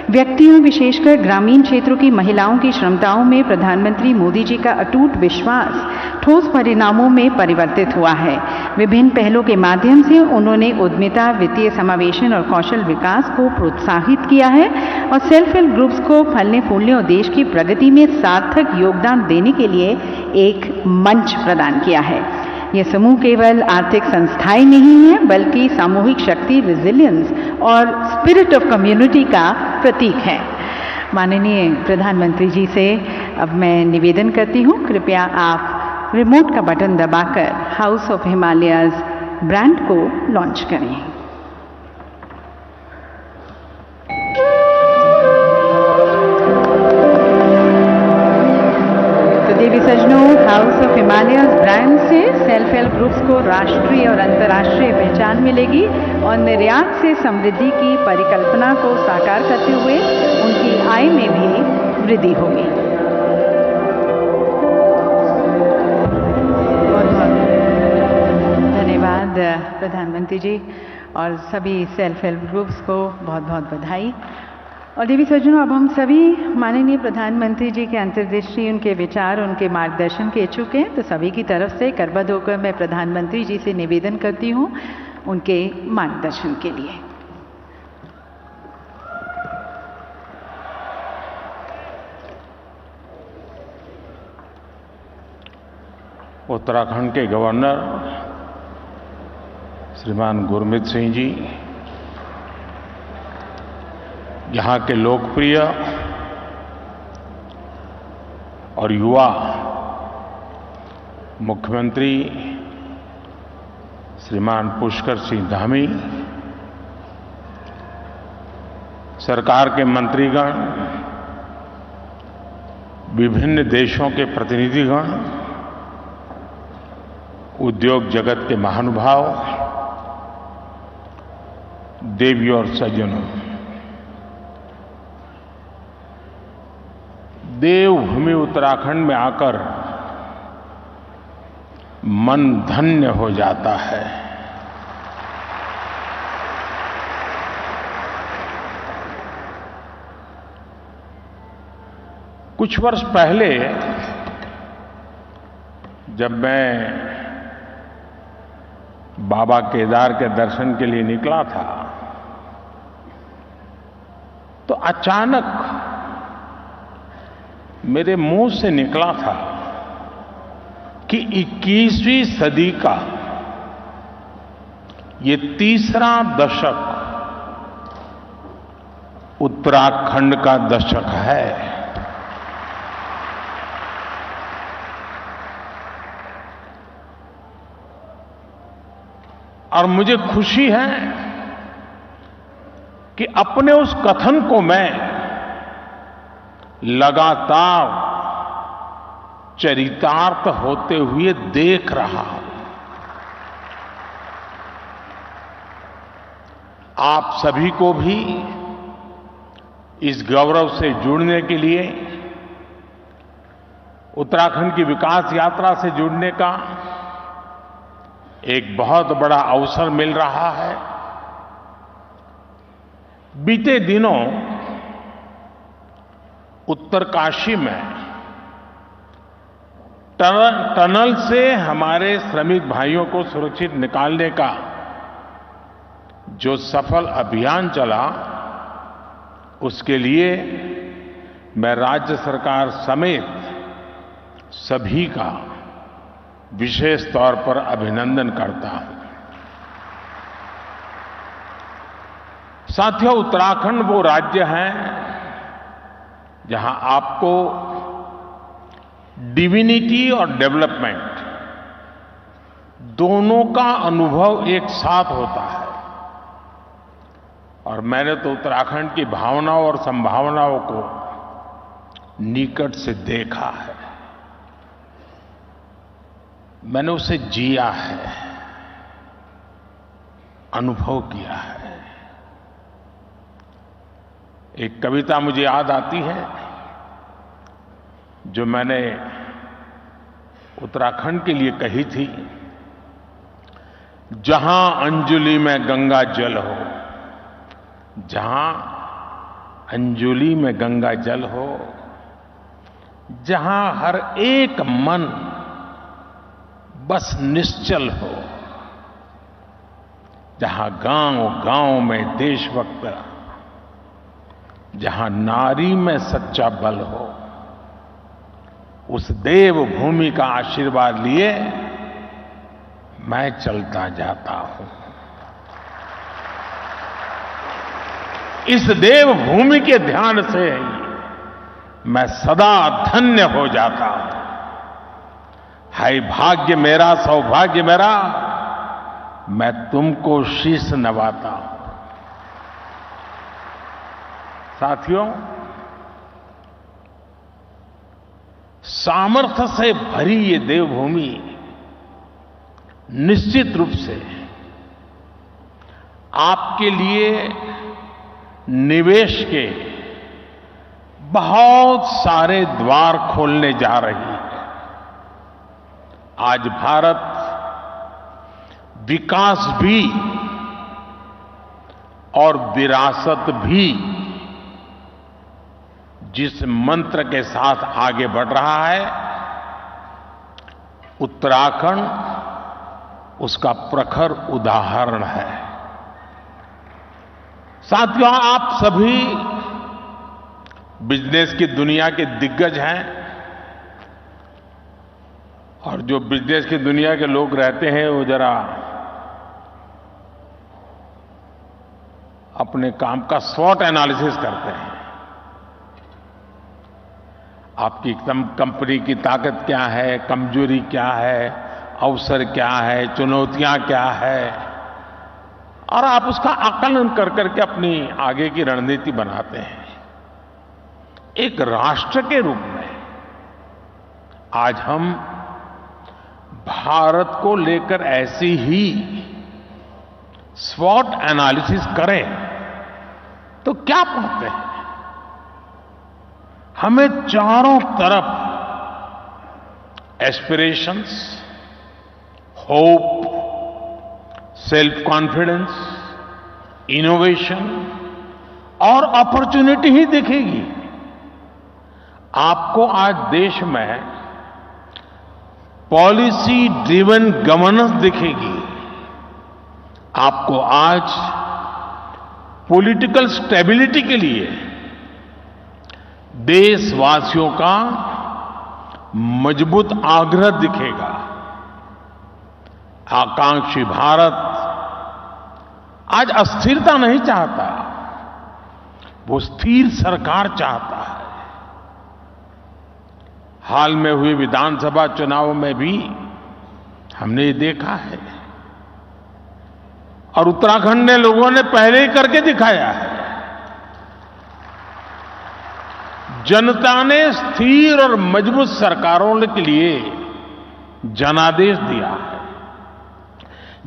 व्यक्तियों, विशेषकर ग्रामीण क्षेत्रों की महिलाओं की क्षमताओं में प्रधानमंत्री मोदी जी का अटूट विश्वास ठोस परिणामों में परिवर्तित हुआ है। विभिन्न पहलों के माध्यम से उन्होंने उद्यमिता, वित्तीय समावेशन और कौशल विकास को प्रोत्साहित किया है और सेल्फ हेल्प ग्रुप्स को फलने फूलने और देश की प्रगति में सार्थक योगदान देने के लिए एक मंच प्रदान किया है। ये समूह केवल आर्थिक संस्थाएं नहीं है, बल्कि सामूहिक शक्ति, रेजिलियंस और स्पिरिट ऑफ कम्युनिटी का प्रतीक है। माननीय प्रधानमंत्री जी से अब मैं निवेदन करती हूँ, कृपया आप रिमोट का बटन दबाकर हाउस ऑफ हिमालयाज ब्रांड को लॉन्च करें। देवी सज्जनों, हाउस ऑफ हिमालयाज ब्रांड से सेल्फ हेल्प ग्रुप्स को राष्ट्रीय और अंतर्राष्ट्रीय पहचान मिलेगी और निर्यात से समृद्धि की परिकल्पना को साकार करते हुए उनकी आय में भी वृद्धि होगी। बहुत बहुत धन्यवाद प्रधानमंत्री जी और सभी सेल्फ हेल्प ग्रुप्स को बहुत बहुत बधाई। और देवी सज्जनों, अब हम सभी माननीय प्रधानमंत्री जी के अंतर्दृष्टि, उनके विचार, उनके मार्गदर्शन के इच्छुक हैं, तो सभी की तरफ से करबद्ध होकर मैं प्रधानमंत्री जी से निवेदन करती हूं उनके मार्गदर्शन के लिए। उत्तराखंड के गवर्नर श्रीमान गुरमीत सिंह जी, यहाँ के लोकप्रिय और युवा मुख्यमंत्री श्रीमान पुष्कर सिंह धामी, सरकार के मंत्रीगण, विभिन्न देशों के प्रतिनिधिगण, उद्योग जगत के महानुभाव, देवी और सज्जनों, देवभूमि उत्तराखंड में आकर मन धन्य हो जाता है। कुछ वर्ष पहले जब मैं बाबा केदार के दर्शन के लिए निकला था, तो अचानक मेरे मुंह से निकला था कि 21वीं सदी का ये तीसरा दशक उत्तराखंड का दशक है। और मुझे खुशी है कि अपने उस कथन को मैं लगातार चरितार्थ होते हुए देख रहा हूं। आप सभी को भी इस गौरव से जुड़ने के लिए, उत्तराखंड की विकास यात्रा से जुड़ने का एक बहुत बड़ा अवसर मिल रहा है। बीते दिनों उत्तरकाशी में टनल से हमारे श्रमिक भाइयों को सुरक्षित निकालने का जो सफल अभियान चला, उसके लिए मैं राज्य सरकार समेत सभी का विशेष तौर पर अभिनंदन करता हूं। साथियों, उत्तराखंड वो राज्य है जहां आपको डिविनिटी और डेवलपमेंट दोनों का अनुभव एक साथ होता है। और मैंने तो उत्तराखंड की भावनाओं और संभावनाओं को निकट से देखा है, मैंने उसे जिया है, अनुभव किया है। एक कविता मुझे याद आती है जो मैंने उत्तराखंड के लिए कही थी जहां अंजुलि में गंगा जल हो, जहां अंजुलि में गंगा जल हो, जहां हर एक मन बस निश्चल हो, जहां गांव-गांव में देशभक्त, जहां नारी में सच्चा बल हो, उस देव भूमि का आशीर्वाद लिए मैं चलता जाता हूं। इस देव भूमि के ध्यान से मैं सदा धन्य हो जाता हूं। हाय भाग्य मेरा, सौभाग्य मेरा, मैं तुमको शीश नवाता हूं। साथियों, सामर्थ्य से भरी ये देवभूमि निश्चित रूप से आपके लिए निवेश के बहुत सारे द्वार खोलने जा रही है। आज भारत विकास भी और विरासत भी जिस मंत्र के साथ आगे बढ़ रहा है, उत्तराखंड उसका प्रखर उदाहरण है। साथियों, आप सभी बिजनेस की दुनिया के दिग्गज हैं और जो बिजनेस की दुनिया के लोग रहते हैं वो जरा अपने काम का स्वॉट एनालिसिस करते हैं। आपकी कंपनी की ताकत क्या है, कमजोरी क्या है, अवसर क्या है, चुनौतियां क्या है, और आप उसका आकलन कर करके अपनी आगे की रणनीति बनाते हैं। एक राष्ट्र के रूप में आज हम भारत को लेकर ऐसी ही स्वॉट एनालिसिस करें तो क्या पाते हैं? हमें चारों तरफ aspirations, hope, self confidence, innovation और अपॉर्चुनिटी ही दिखेगी। आपको आज देश में पॉलिसी ड्रिवन गवर्नेंस दिखेगी। आपको आज पॉलिटिकल स्टेबिलिटी के लिए देशवासियों का मजबूत आग्रह दिखेगा। आकांक्षी भारत आज अस्थिरता नहीं चाहता, वो स्थिर सरकार चाहता है। हाल में हुए विधानसभा चुनाव में भी हमने ये देखा है और उत्तराखंड ने लोगों ने पहले ही करके दिखाया है। जनता ने स्थिर और मजबूत सरकारों के लिए जनादेश दिया है।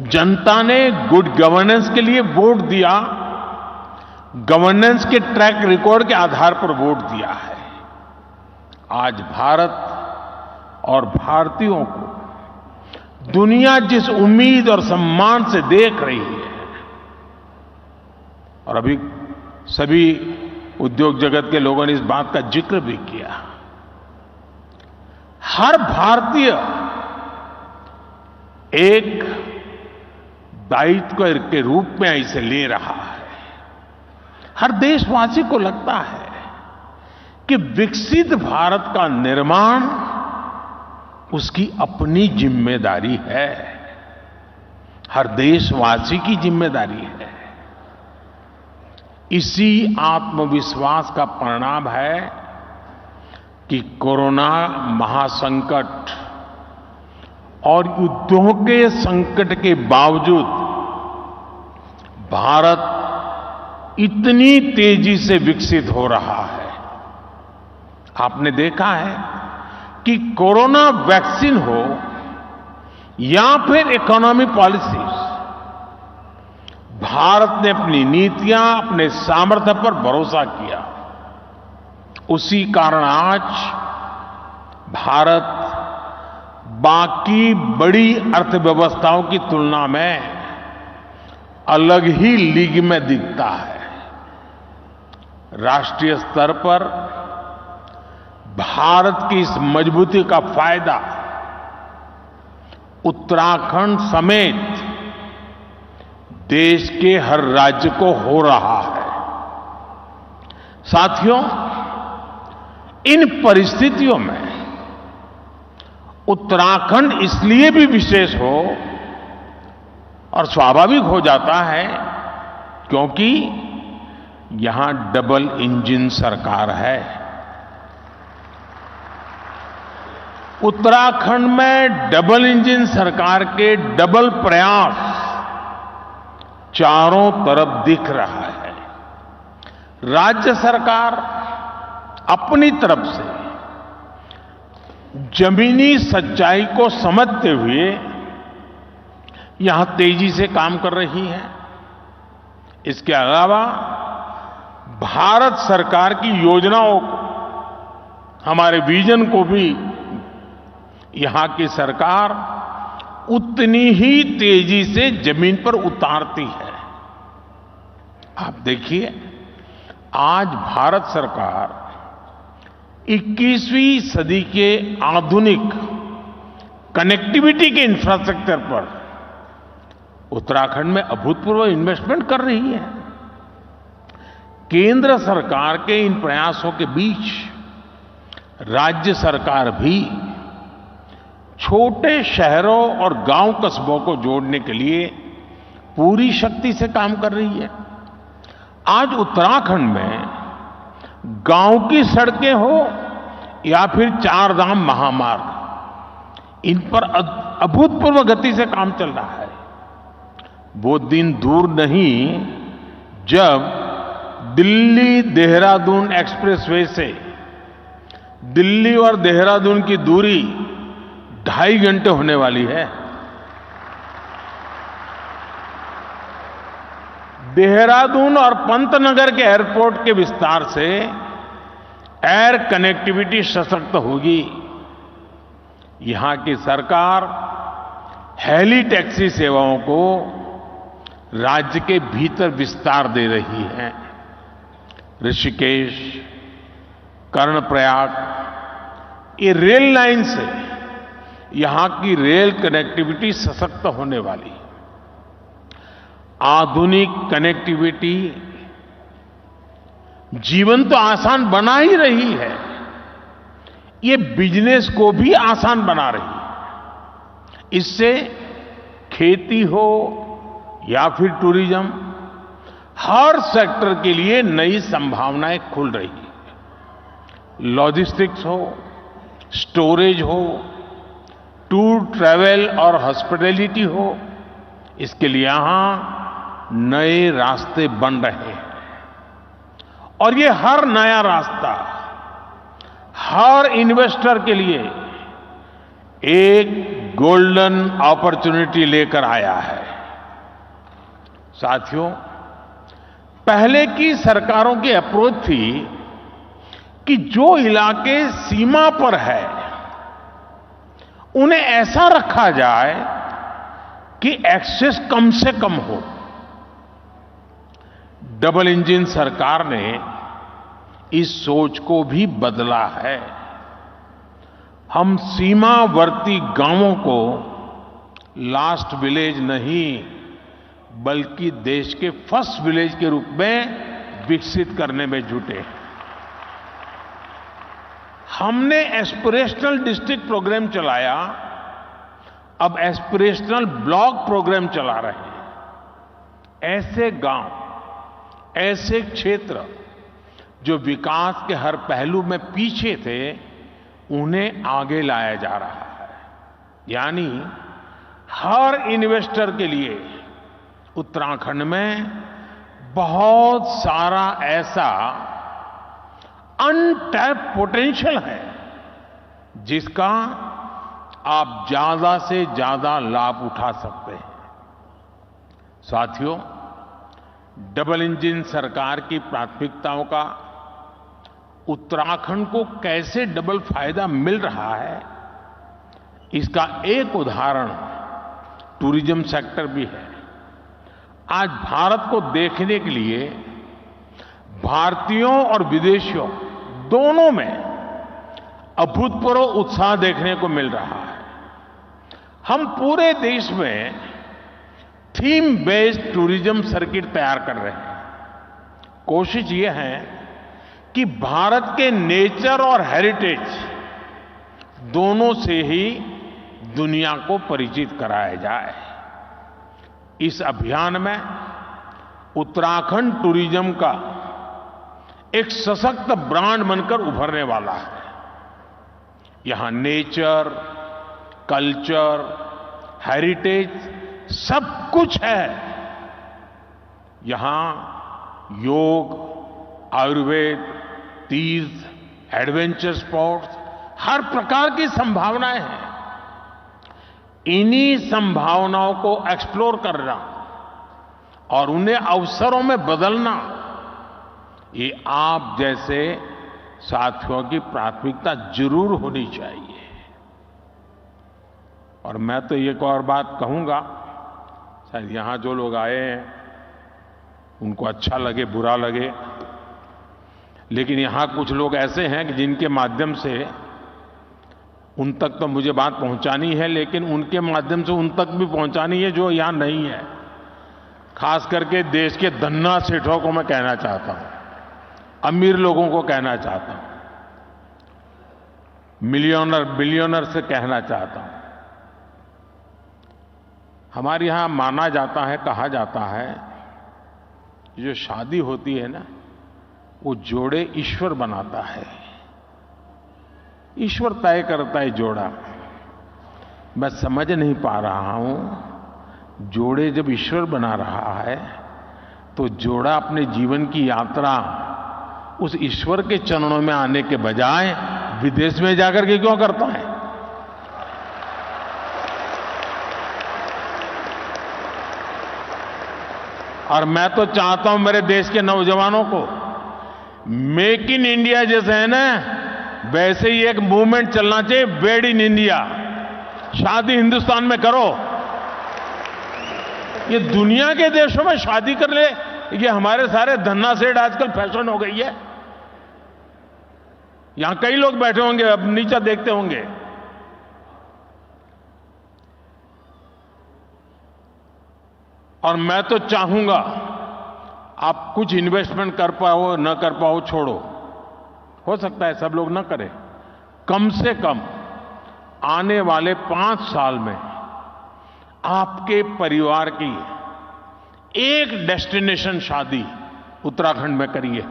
जनता ने गुड गवर्नेंस के लिए वोट दिया, गवर्नेंस के ट्रैक रिकॉर्ड के आधार पर वोट दिया है। आज भारत और भारतीयों को दुनिया जिस उम्मीद और सम्मान से देख रही है, और अभी सभी उद्योग जगत के लोगों ने इस बात का जिक्र भी किया, हर भारतीय एक दायित्व के रूप में इसे ले रहा है। हर देशवासी को लगता है कि विकसित भारत का निर्माण उसकी अपनी जिम्मेदारी है, हर देशवासी की जिम्मेदारी है। इसी आत्मविश्वास का परिणाम है कि कोरोना महासंकट और युद्धों के संकट के बावजूद भारत इतनी तेजी से विकसित हो रहा है। आपने देखा है कि कोरोना वैक्सीन हो या फिर इकोनॉमी पॉलिसीज, भारत ने अपनी नीतियां, अपने सामर्थ्य पर भरोसा किया। उसी कारण आज भारत बाकी बड़ी अर्थव्यवस्थाओं की तुलना में अलग ही लीग में दिखता है। राष्ट्रीय स्तर पर भारत की इस मजबूती का फायदा उत्तराखंड समेत देश के हर राज्य को हो रहा है। साथियों, इन परिस्थितियों में उत्तराखंड इसलिए भी विशेष हो और स्वाभाविक हो जाता है क्योंकि यहां डबल इंजन सरकार है। उत्तराखंड में डबल इंजन सरकार के डबल प्रयास चारों तरफ दिख रहा है। राज्य सरकार अपनी तरफ से जमीनी सच्चाई को समझते हुए यहां तेजी से काम कर रही है। इसके अलावा भारत सरकार की योजनाओं को, हमारे विजन को भी यहां की सरकार उतनी ही तेजी से जमीन पर उतारती है। आप देखिए, आज भारत सरकार 21वीं सदी के आधुनिक कनेक्टिविटी के इंफ्रास्ट्रक्चर पर उत्तराखंड में अभूतपूर्व इन्वेस्टमेंट कर रही है। केंद्र सरकार के इन प्रयासों के बीच राज्य सरकार भी छोटे शहरों और गांव कस्बों को जोड़ने के लिए पूरी शक्ति से काम कर रही है। आज उत्तराखंड में गांव की सड़कें हो या फिर चार धाम महामार्ग, इन पर अभूतपूर्व गति से काम चल रहा है। वो दिन दूर नहीं जब दिल्ली देहरादून एक्सप्रेसवे से दिल्ली और देहरादून की दूरी 2.5 घंटे होने वाली है। देहरादून और पंतनगर के एयरपोर्ट के विस्तार से एयर कनेक्टिविटी सशक्त होगी। यहां की सरकार हेली टैक्सी सेवाओं को राज्य के भीतर विस्तार दे रही है। ऋषिकेश, कर्णप्रयाग, ये रेल लाइन से यहां की रेल कनेक्टिविटी सशक्त होने वाली। आधुनिक कनेक्टिविटी जीवन तो आसान बना ही रही है, ये बिजनेस को भी आसान बना रही है। इससे खेती हो या फिर टूरिज्म, हर सेक्टर के लिए नई संभावनाएं खुल रही है। लॉजिस्टिक्स हो, स्टोरेज हो, टूर ट्रैवल और हॉस्पिटैलिटी हो, इसके लिए यहां नए रास्ते बन रहे हैं। और ये हर नया रास्ता हर इन्वेस्टर के लिए एक गोल्डन अपॉर्चुनिटी लेकर आया है। साथियों, पहले की सरकारों की अप्रोच थी कि जो इलाके सीमा पर है उन्हें ऐसा रखा जाए कि एक्सेस कम से कम हो। डबल इंजन सरकार ने इस सोच को भी बदला है। हम सीमावर्ती गांवों को लास्ट विलेज नहीं बल्कि देश के फर्स्ट विलेज के रूप में विकसित करने में जुटे हैं। हमने एस्पिरेशनल डिस्ट्रिक्ट प्रोग्राम चलाया, अब एस्पिरेशनल ब्लॉक प्रोग्राम चला रहे हैं। ऐसे गांव, ऐसे क्षेत्र जो विकास के हर पहलू में पीछे थे, उन्हें आगे लाया जा रहा है। यानी हर इन्वेस्टर के लिए उत्तराखंड में बहुत सारा ऐसा अनटैप पोटेंशियल है जिसका आप ज्यादा से ज्यादा लाभ उठा सकते हैं। साथियों, डबल इंजन सरकार की प्राथमिकताओं का उत्तराखंड को कैसे डबल फायदा मिल रहा है, इसका एक उदाहरण टूरिज्म सेक्टर भी है। आज भारत को देखने के लिए भारतीयों और विदेशियों दोनों में अभूतपूर्व उत्साह देखने को मिल रहा है। हम पूरे देश में थीम बेस्ड टूरिज्म सर्किट तैयार कर रहे हैं। कोशिश ये है कि भारत के नेचर और हेरिटेज दोनों से ही दुनिया को परिचित कराया जाए। इस अभियान में उत्तराखंड टूरिज्म का एक सशक्त ब्रांड बनकर उभरने वाला है। यहां नेचर, कल्चर, हेरिटेज सब कुछ है। यहां योग, आयुर्वेद, तीर्थ, एडवेंचर स्पोर्ट्स, हर प्रकार की संभावनाएं हैं। इन्हीं संभावनाओं को एक्सप्लोर करना और उन्हें अवसरों में बदलना, ये आप जैसे साथियों की प्राथमिकता जरूर होनी चाहिए। और मैं तो एक और बात कहूंगा, शायद यहां जो लोग आए हैं उनको अच्छा लगे बुरा लगे, लेकिन यहां कुछ लोग ऐसे हैं कि जिनके माध्यम से उन तक तो मुझे बात पहुंचानी है, लेकिन उनके माध्यम से उन तक भी पहुंचानी है जो यहां नहीं है। खास करके देश के धन्ना सेठों को मैं कहना चाहता हूं, अमीर लोगों को कहना चाहता हूं, मिलियनर बिलियनर से कहना चाहता हूं। हमारे यहां माना जाता है, कहा जाता है, जो शादी होती है ना, वो जोड़े ईश्वर बनाता है, ईश्वर तय करता है जोड़ा। मैं समझ नहीं पा रहा हूं, जोड़े जब ईश्वर बना रहा है तो जोड़ा अपने जीवन की यात्रा उस ईश्वर के चरणों में आने के बजाय विदेश में जाकर के क्यों करता है? और मैं तो चाहता हूं मेरे देश के नौजवानों को, मेक इन इंडिया जैसे है ना, वैसे ही एक मूवमेंट चलना चाहिए, मेड इन इंडिया। शादी हिंदुस्तान में करो। ये दुनिया के देशों में शादी कर ले, ये हमारे सारे धन्ना सेठ आजकल फैशन हो गई है। यहां कई लोग बैठे होंगे, अब नीचे देखते होंगे। और मैं तो चाहूंगा आप कुछ इन्वेस्टमेंट कर पाओ न कर पाओ छोड़ो, हो सकता है सब लोग न करें, कम से कम आने वाले 5 साल में आपके परिवार की एक डेस्टिनेशन शादी उत्तराखंड में करिए।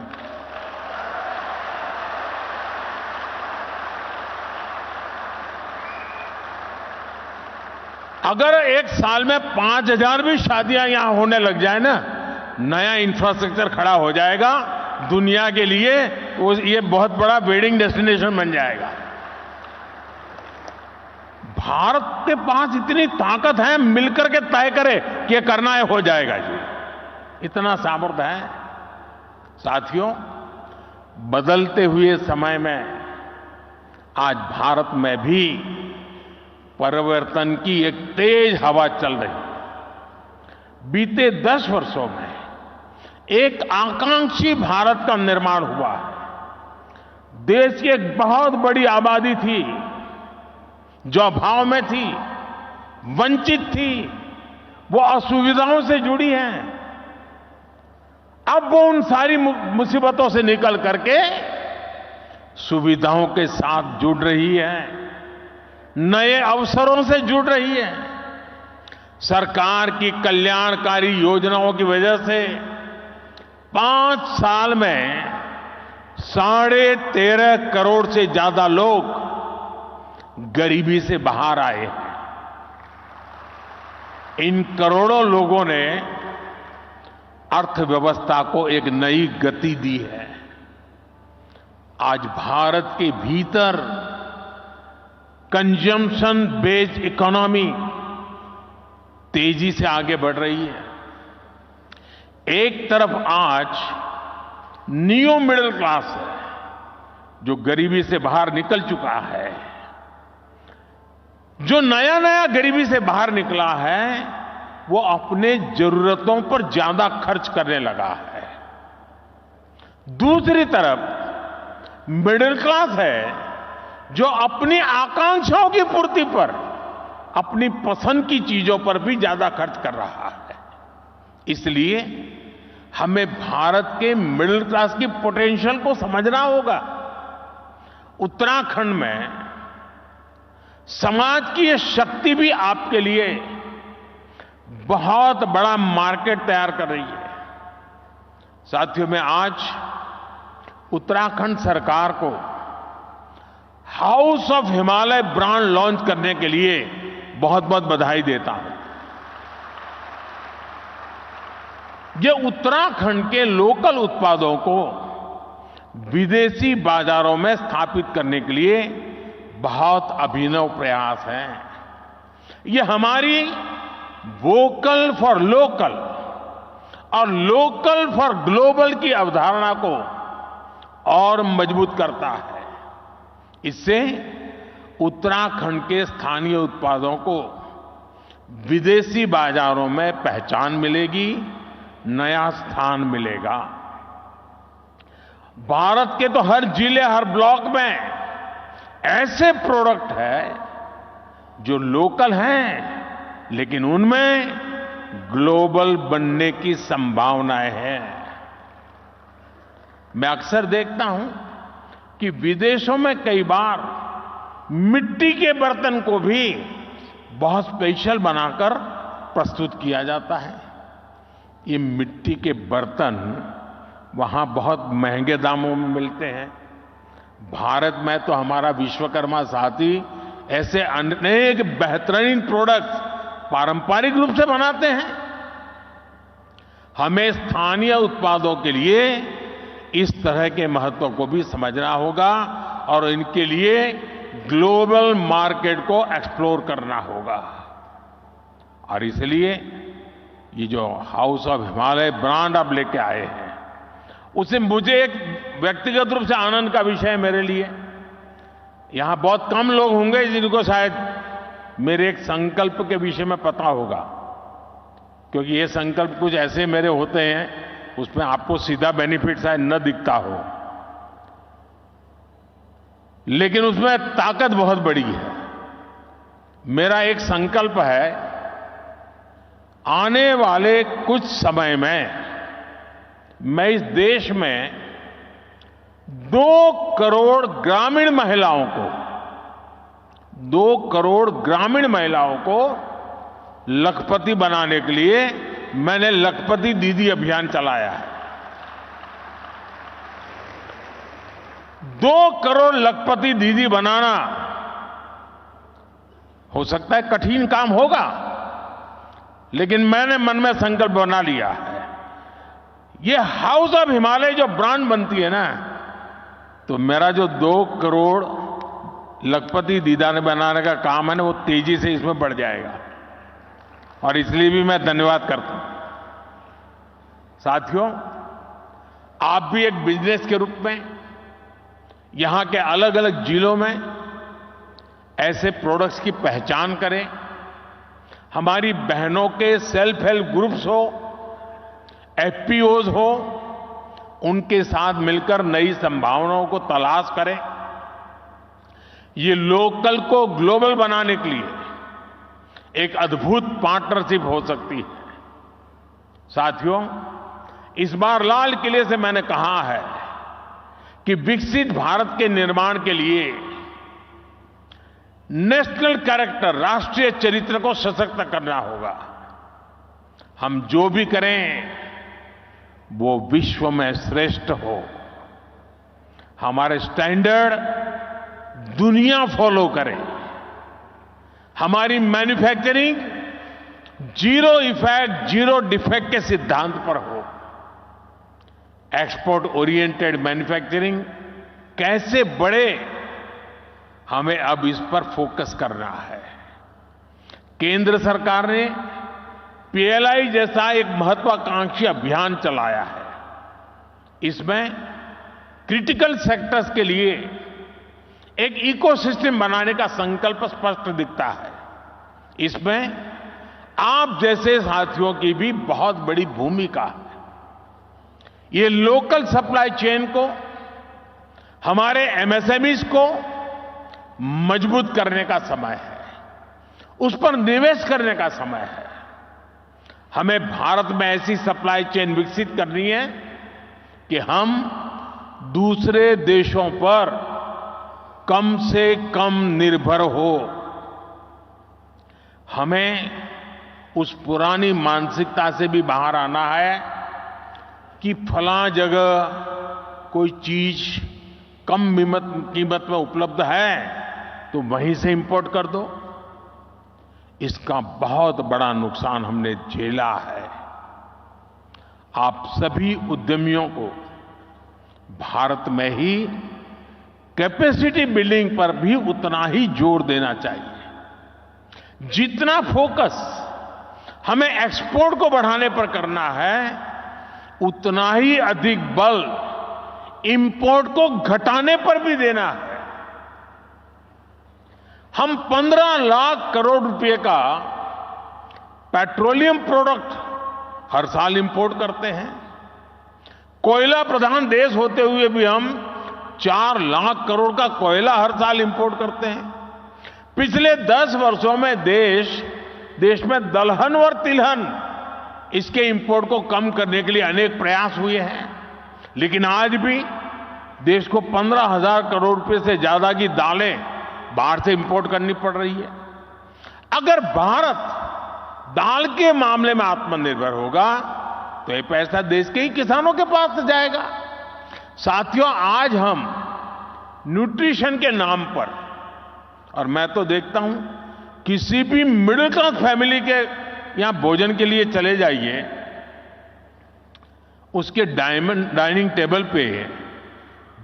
अगर एक साल में 5,000 भी शादियां यहां होने लग जाए ना, नया इंफ्रास्ट्रक्चर खड़ा हो जाएगा दुनिया के लिए, ये बहुत बड़ा वेडिंग डेस्टिनेशन बन जाएगा। भारत के पास इतनी ताकत है, मिलकर के तय करे कि ये करना है, हो जाएगा जी, इतना सामर्थ्य है। साथियों, बदलते हुए समय में आज भारत में भी परिवर्तन की एक तेज हवा चल रही है। बीते 10 वर्षों में एक आकांक्षी भारत का निर्माण हुआ है। देश की एक बहुत बड़ी आबादी थी जो अभाव में थी, वंचित थी, वो असुविधाओं से जुड़ी है। अब वो उन सारी मुसीबतों से निकल करके सुविधाओं के साथ जुड़ रही है, नए अवसरों से जुड़ रही है। सरकार की कल्याणकारी योजनाओं की वजह से 5 साल में 13.5 करोड़ से ज्यादा लोग गरीबी से बाहर आए हैं। इन करोड़ों लोगों ने अर्थव्यवस्था को एक नई गति दी है। आज भारत के भीतर कंजम्पशन बेस्ड इकोनॉमी तेजी से आगे बढ़ रही है। एक तरफ आज नियो मिडिल क्लास है जो गरीबी से बाहर निकल चुका है, जो नया नया गरीबी से बाहर निकला है वो अपने जरूरतों पर ज्यादा खर्च करने लगा है। दूसरी तरफ मिडिल क्लास है जो अपनी आकांक्षाओं की पूर्ति पर अपनी पसंद की चीजों पर भी ज्यादा खर्च कर रहा है। इसलिए हमें भारत के मिडिल क्लास की पोटेंशियल को समझना होगा। उत्तराखंड में समाज की यह शक्ति भी आपके लिए बहुत बड़ा मार्केट तैयार कर रही है। साथियों, मैं आज उत्तराखंड सरकार को house of Himalaya brand launch करने के लिए बहुत बहुत बधाई देता हूं। ये उत्तराखंड के लोकल उत्पादों को विदेशी बाजारों में स्थापित करने के लिए बहुत अभिनव प्रयास है। ये हमारी वोकल फॉर लोकल और लोकल फॉर ग्लोबल की अवधारणा को और मजबूत करता है। इससे उत्तराखंड के स्थानीय उत्पादों को विदेशी बाजारों में पहचान मिलेगी, नया स्थान मिलेगा। भारत के तो हर जिले, हर ब्लॉक में ऐसे प्रोडक्ट हैं जो लोकल हैं लेकिन उनमें ग्लोबल बनने की संभावनाएं हैं। मैं अक्सर देखता हूं कि विदेशों में कई बार मिट्टी के बर्तन को भी बहुत स्पेशल बनाकर प्रस्तुत किया जाता है। ये मिट्टी के बर्तन वहां बहुत महंगे दामों में मिलते हैं। भारत में तो हमारा विश्वकर्मा साथी ऐसे अनेक बेहतरीन प्रोडक्ट्स पारंपरिक रूप से बनाते हैं। हमें स्थानीय उत्पादों के लिए इस तरह के महत्व को भी समझना होगा और इनके लिए ग्लोबल मार्केट को एक्सप्लोर करना होगा। और इसलिए ये जो हाउस ऑफ हिमालय ब्रांड आप लेके आए हैं, उसे मुझे एक व्यक्तिगत रूप से आनंद का विषय है मेरे लिए। यहां बहुत कम लोग होंगे जिनको शायद मेरे एक संकल्प के विषय में पता होगा, क्योंकि ये संकल्प कुछ ऐसे मेरे होते हैं उसमें आपको सीधा बेनिफिट शायद न दिखता हो, लेकिन उसमें ताकत बहुत बड़ी है। मेरा एक संकल्प है, आने वाले कुछ समय में मैं इस देश में 2 करोड़ ग्रामीण महिलाओं को 2 करोड़ ग्रामीण महिलाओं को लखपति बनाने के लिए मैंने लखपति दीदी अभियान चलाया है। 2 करोड़ लखपति दीदी बनाना हो सकता है कठिन काम होगा, लेकिन मैंने मन में संकल्प बना लिया है। ये हाउस ऑफ हिमालय जो ब्रांड बनती है ना, तो मेरा जो 2 करोड़ लखपति दीदा ने बनाने का काम है ना, वो तेजी से इसमें बढ़ जाएगा। और इसलिए भी मैं धन्यवाद करता हूं। साथियों, आप भी एक बिजनेस के रूप में यहां के अलग अलग जिलों में ऐसे प्रोडक्ट्स की पहचान करें। हमारी बहनों के सेल्फ हेल्प ग्रुप्स हो, एफपीओज हो, उनके साथ मिलकर नई संभावनाओं को तलाश करें। ये लोकल को ग्लोबल बनाने के लिए एक अद्भुत पार्टनरशिप हो सकती है। साथियों, इस बार लाल किले से मैंने कहा है कि विकसित भारत के निर्माण के लिए नेशनल कैरेक्टर, राष्ट्रीय चरित्र को सशक्त करना होगा। हम जो भी करें वो विश्व में श्रेष्ठ हो, हमारे स्टैंडर्ड दुनिया फॉलो करे, हमारी manufacturing zero effect, zero defect के सिद्धांत पर हो। एक्सपोर्ट ओरिएंटेड मैन्युफैक्चरिंग कैसे बढ़े, हमें अब इस पर फोकस करना है। केंद्र सरकार ने पीएलआई जैसा एक महत्वाकांक्षी अभियान चलाया है। इसमें क्रिटिकल सेक्टर्स के लिए एक इकोसिस्टम बनाने का संकल्प स्पष्ट दिखता है। इसमें आप जैसे साथियों की भी बहुत बड़ी भूमिका है। ये लोकल सप्लाई चेन को, हमारे एमएसएमईज को मजबूत करने का समय है, उस पर निवेश करने का समय है। हमें भारत में ऐसी सप्लाई चेन विकसित करनी है कि हम दूसरे देशों पर कम से कम निर्भर हो। हमें उस पुरानी मानसिकता से भी बाहर आना है कि फलां जगह कोई चीज कम कीमत में उपलब्ध है तो वहीं से इंपोर्ट कर दो। इसका बहुत बड़ा नुकसान हमने झेला है। आप सभी उद्यमियों को भारत में ही कैपेसिटी बिल्डिंग पर भी उतना ही जोर देना चाहिए। जितना फोकस हमें एक्सपोर्ट को बढ़ाने पर करना है, उतना ही अधिक बल इंपोर्ट को घटाने पर भी देना है। हम 15 लाख करोड़ रुपए का पेट्रोलियम प्रोडक्ट हर साल इंपोर्ट करते हैं। कोयला प्रधान देश होते हुए भी हम 4 लाख करोड़ का कोयला हर साल इंपोर्ट करते हैं। पिछले 10 वर्षों में देश में दलहन और तिलहन इसके इंपोर्ट को कम करने के लिए अनेक प्रयास हुए हैं, लेकिन आज भी देश को 15,000 करोड़ रुपए से ज्यादा की दालें बाहर से इंपोर्ट करनी पड़ रही है। अगर भारत दाल के मामले में आत्मनिर्भर होगा तो ये पैसा देश के ही किसानों के पास जाएगा। साथियों, आज हम न्यूट्रिशन के नाम पर, और मैं तो देखता हूं किसी भी मिडिल क्लास फैमिली के यहां भोजन के लिए चले जाइए, उसके डाइनिंग टेबल पे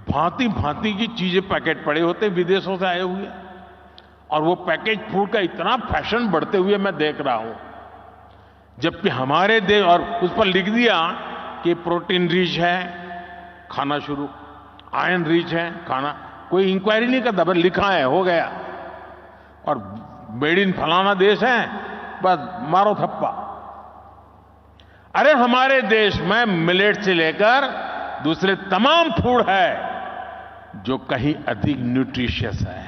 भांति भांति की चीजें पैकेट पड़े होते विदेशों से आए हुए, और वो पैकेज फूड का इतना फैशन बढ़ते हुए मैं देख रहा हूं। जबकि हमारे देश, और उस पर लिख दिया कि प्रोटीन रिच है, खाना शुरू, आयरन रिच है खाना, कोई इंक्वायरी नहीं करता, बस लिखा है हो गया, और मेड इन फलाना देश है, बस मारो थप्पा। अरे हमारे देश में मिलेट से लेकर दूसरे तमाम फूड है जो कहीं अधिक न्यूट्रिशियस है।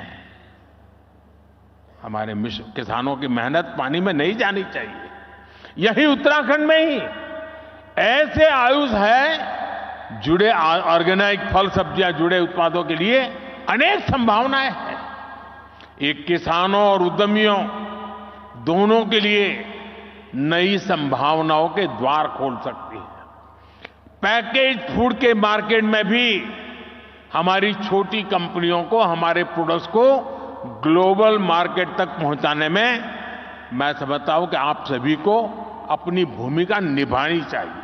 हमारे किसानों की मेहनत पानी में नहीं जानी चाहिए। यही उत्तराखंड में ही ऐसे आयुष है जुड़े ऑर्गेनिक फल सब्जियां जुड़े उत्पादों के लिए अनेक संभावनाएं हैं। एक किसानों और उद्यमियों दोनों के लिए नई संभावनाओं के द्वार खोल सकती है। पैकेज फूड के मार्केट में भी हमारी छोटी कंपनियों को हमारे प्रोडक्ट्स को ग्लोबल मार्केट तक पहुंचाने में मैं समझता हूं कि आप सभी को अपनी भूमिका निभानी चाहिए।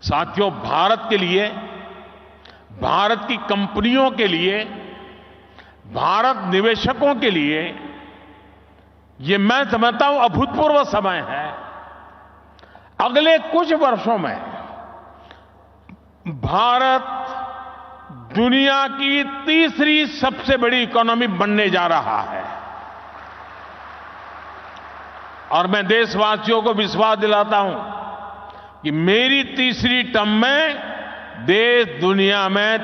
साथियों, भारत के लिए, भारत की कंपनियों के लिए, भारत निवेशकों के लिए ये मैं समझता हूं अभूतपूर्व समय है। अगले कुछ वर्षों में भारत दुनिया की तीसरी सबसे बड़ी इकोनॉमी बनने जा रहा है, और मैं देशवासियों को विश्वास दिलाता हूं कि मेरी तीसरी टर्म में देश दुनिया में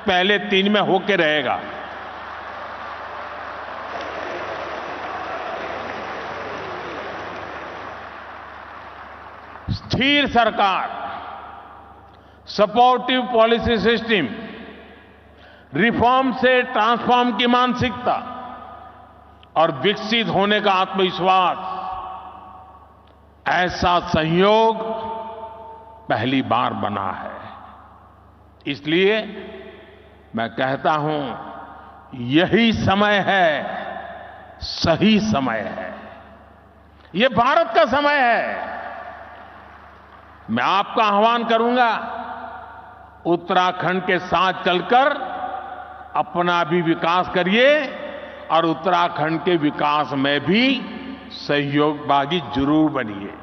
पहले 3 में होके रहेगा। स्थिर सरकार, सपोर्टिव पॉलिसी सिस्टम, रिफॉर्म से ट्रांसफॉर्म की मानसिकता और विकसित होने का आत्मविश्वास, ऐसा संयोग पहली बार बना है। इसलिए मैं कहता हूं यही समय है, सही समय है, ये भारत का समय है। मैं आपका आह्वान करूंगा, उत्तराखंड के साथ चलकर अपना भी विकास करिए और उत्तराखंड के विकास में भी सहयोगभागी जरूर बनिए।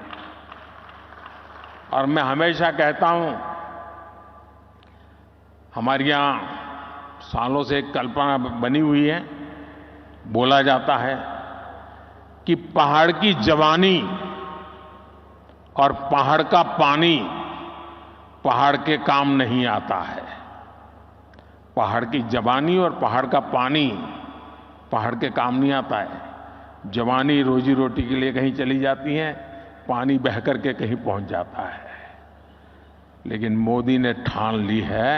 और मैं हमेशा कहता हूं, हमारे यहां सालों से एक कल्पना बनी हुई है, बोला जाता है कि पहाड़ की जवानी और पहाड़ का पानी पहाड़ के काम नहीं आता है। पहाड़ की जवानी और पहाड़ का पानी पहाड़ के काम नहीं आता है। जवानी रोजी रोटी के लिए कहीं चली जाती है, पानी बह करके कहीं पहुंच जाता है। लेकिन मोदी ने ठान ली है,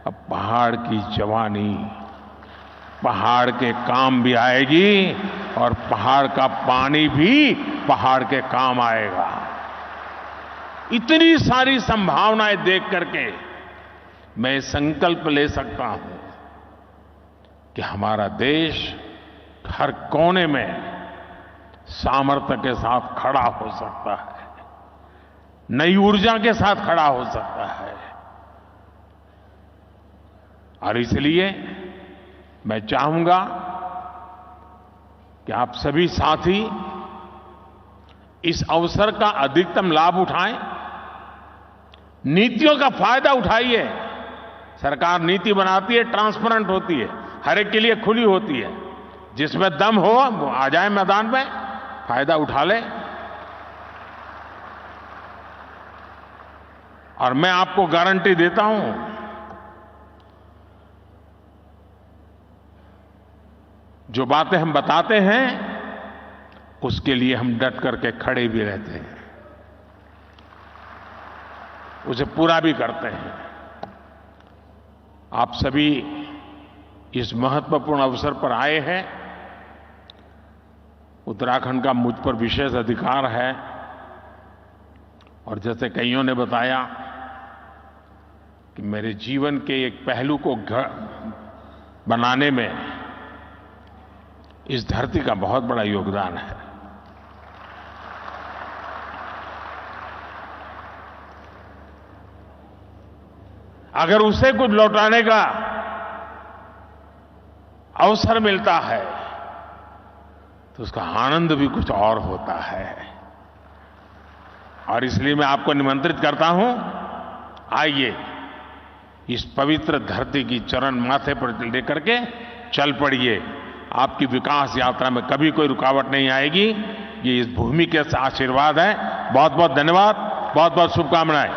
अब पहाड़ की जवानी पहाड़ के काम भी आएगी और पहाड़ का पानी भी पहाड़ के काम आएगा। इतनी सारी संभावनाएं देख करके मैं संकल्प ले सकता हूं कि हमारा देश हर कोने में सामर्थ्य के साथ खड़ा हो सकता है, नई ऊर्जा के साथ खड़ा हो सकता है। और इसलिए मैं चाहूंगा कि आप सभी साथी इस अवसर का अधिकतम लाभ उठाएं, नीतियों का फायदा उठाइए। सरकार नीति बनाती है, ट्रांसपेरेंट होती है, हर एक के लिए खुली होती है। जिसमें दम हो वो आ जाए मैदान में, फायदा उठा ले। और मैं आपको गारंटी देता हूं, जो बातें हम बताते हैं उसके लिए हम डट करके खड़े भी रहते हैं, उसे पूरा भी करते हैं। आप सभी इस महत्वपूर्ण अवसर पर आए हैं। उत्तराखंड का मुझ पर विशेष अधिकार है और जैसे कईयों ने बताया कि मेरे जीवन के एक पहलू को बनाने में इस धरती का बहुत बड़ा योगदान है। अगर उसे कुछ लौटाने का अवसर मिलता है तो उसका आनंद भी कुछ और होता है। और इसलिए मैं आपको निमंत्रित करता हूं, आइए इस पवित्र धरती की चरण माथे पर लेकर के चल पड़िए। आपकी विकास यात्रा में कभी कोई रुकावट नहीं आएगी। ये इस भूमि के आशीर्वाद है। बहुत बहुत धन्यवाद, बहुत बहुत शुभकामनाएं।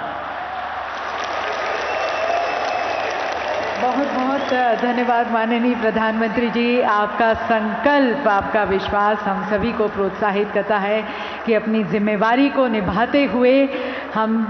बहुत बहुत धन्यवाद माननीय प्रधानमंत्री जी। आपका संकल्प, आपका विश्वास हम सभी को प्रोत्साहित करता है कि अपनी जिम्मेवारी को निभाते हुए हम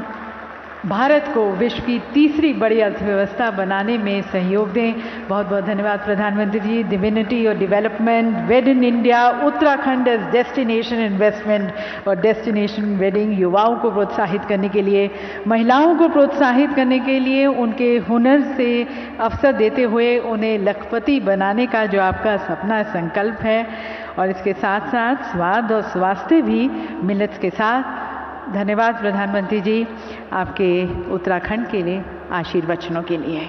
भारत को विश्व की तीसरी बड़ी अर्थव्यवस्था बनाने में सहयोग दें। बहुत बहुत धन्यवाद प्रधानमंत्री जी। डिविनिटी और development, wed in India, Uttarakhand as destination investment और डेस्टिनेशन वेडिंग, युवाओं को प्रोत्साहित करने के लिए, महिलाओं को प्रोत्साहित करने के लिए, उनके हुनर से अवसर देते हुए उन्हें लखपति बनाने का जो आपका सपना संकल्प है, और इसके साथ साथ स्वाद और स्वास्थ्य भी मिलेट्स के साथ। धन्यवाद प्रधानमंत्री जी आपके उत्तराखंड के लिए आशीर्वचनों के लिए।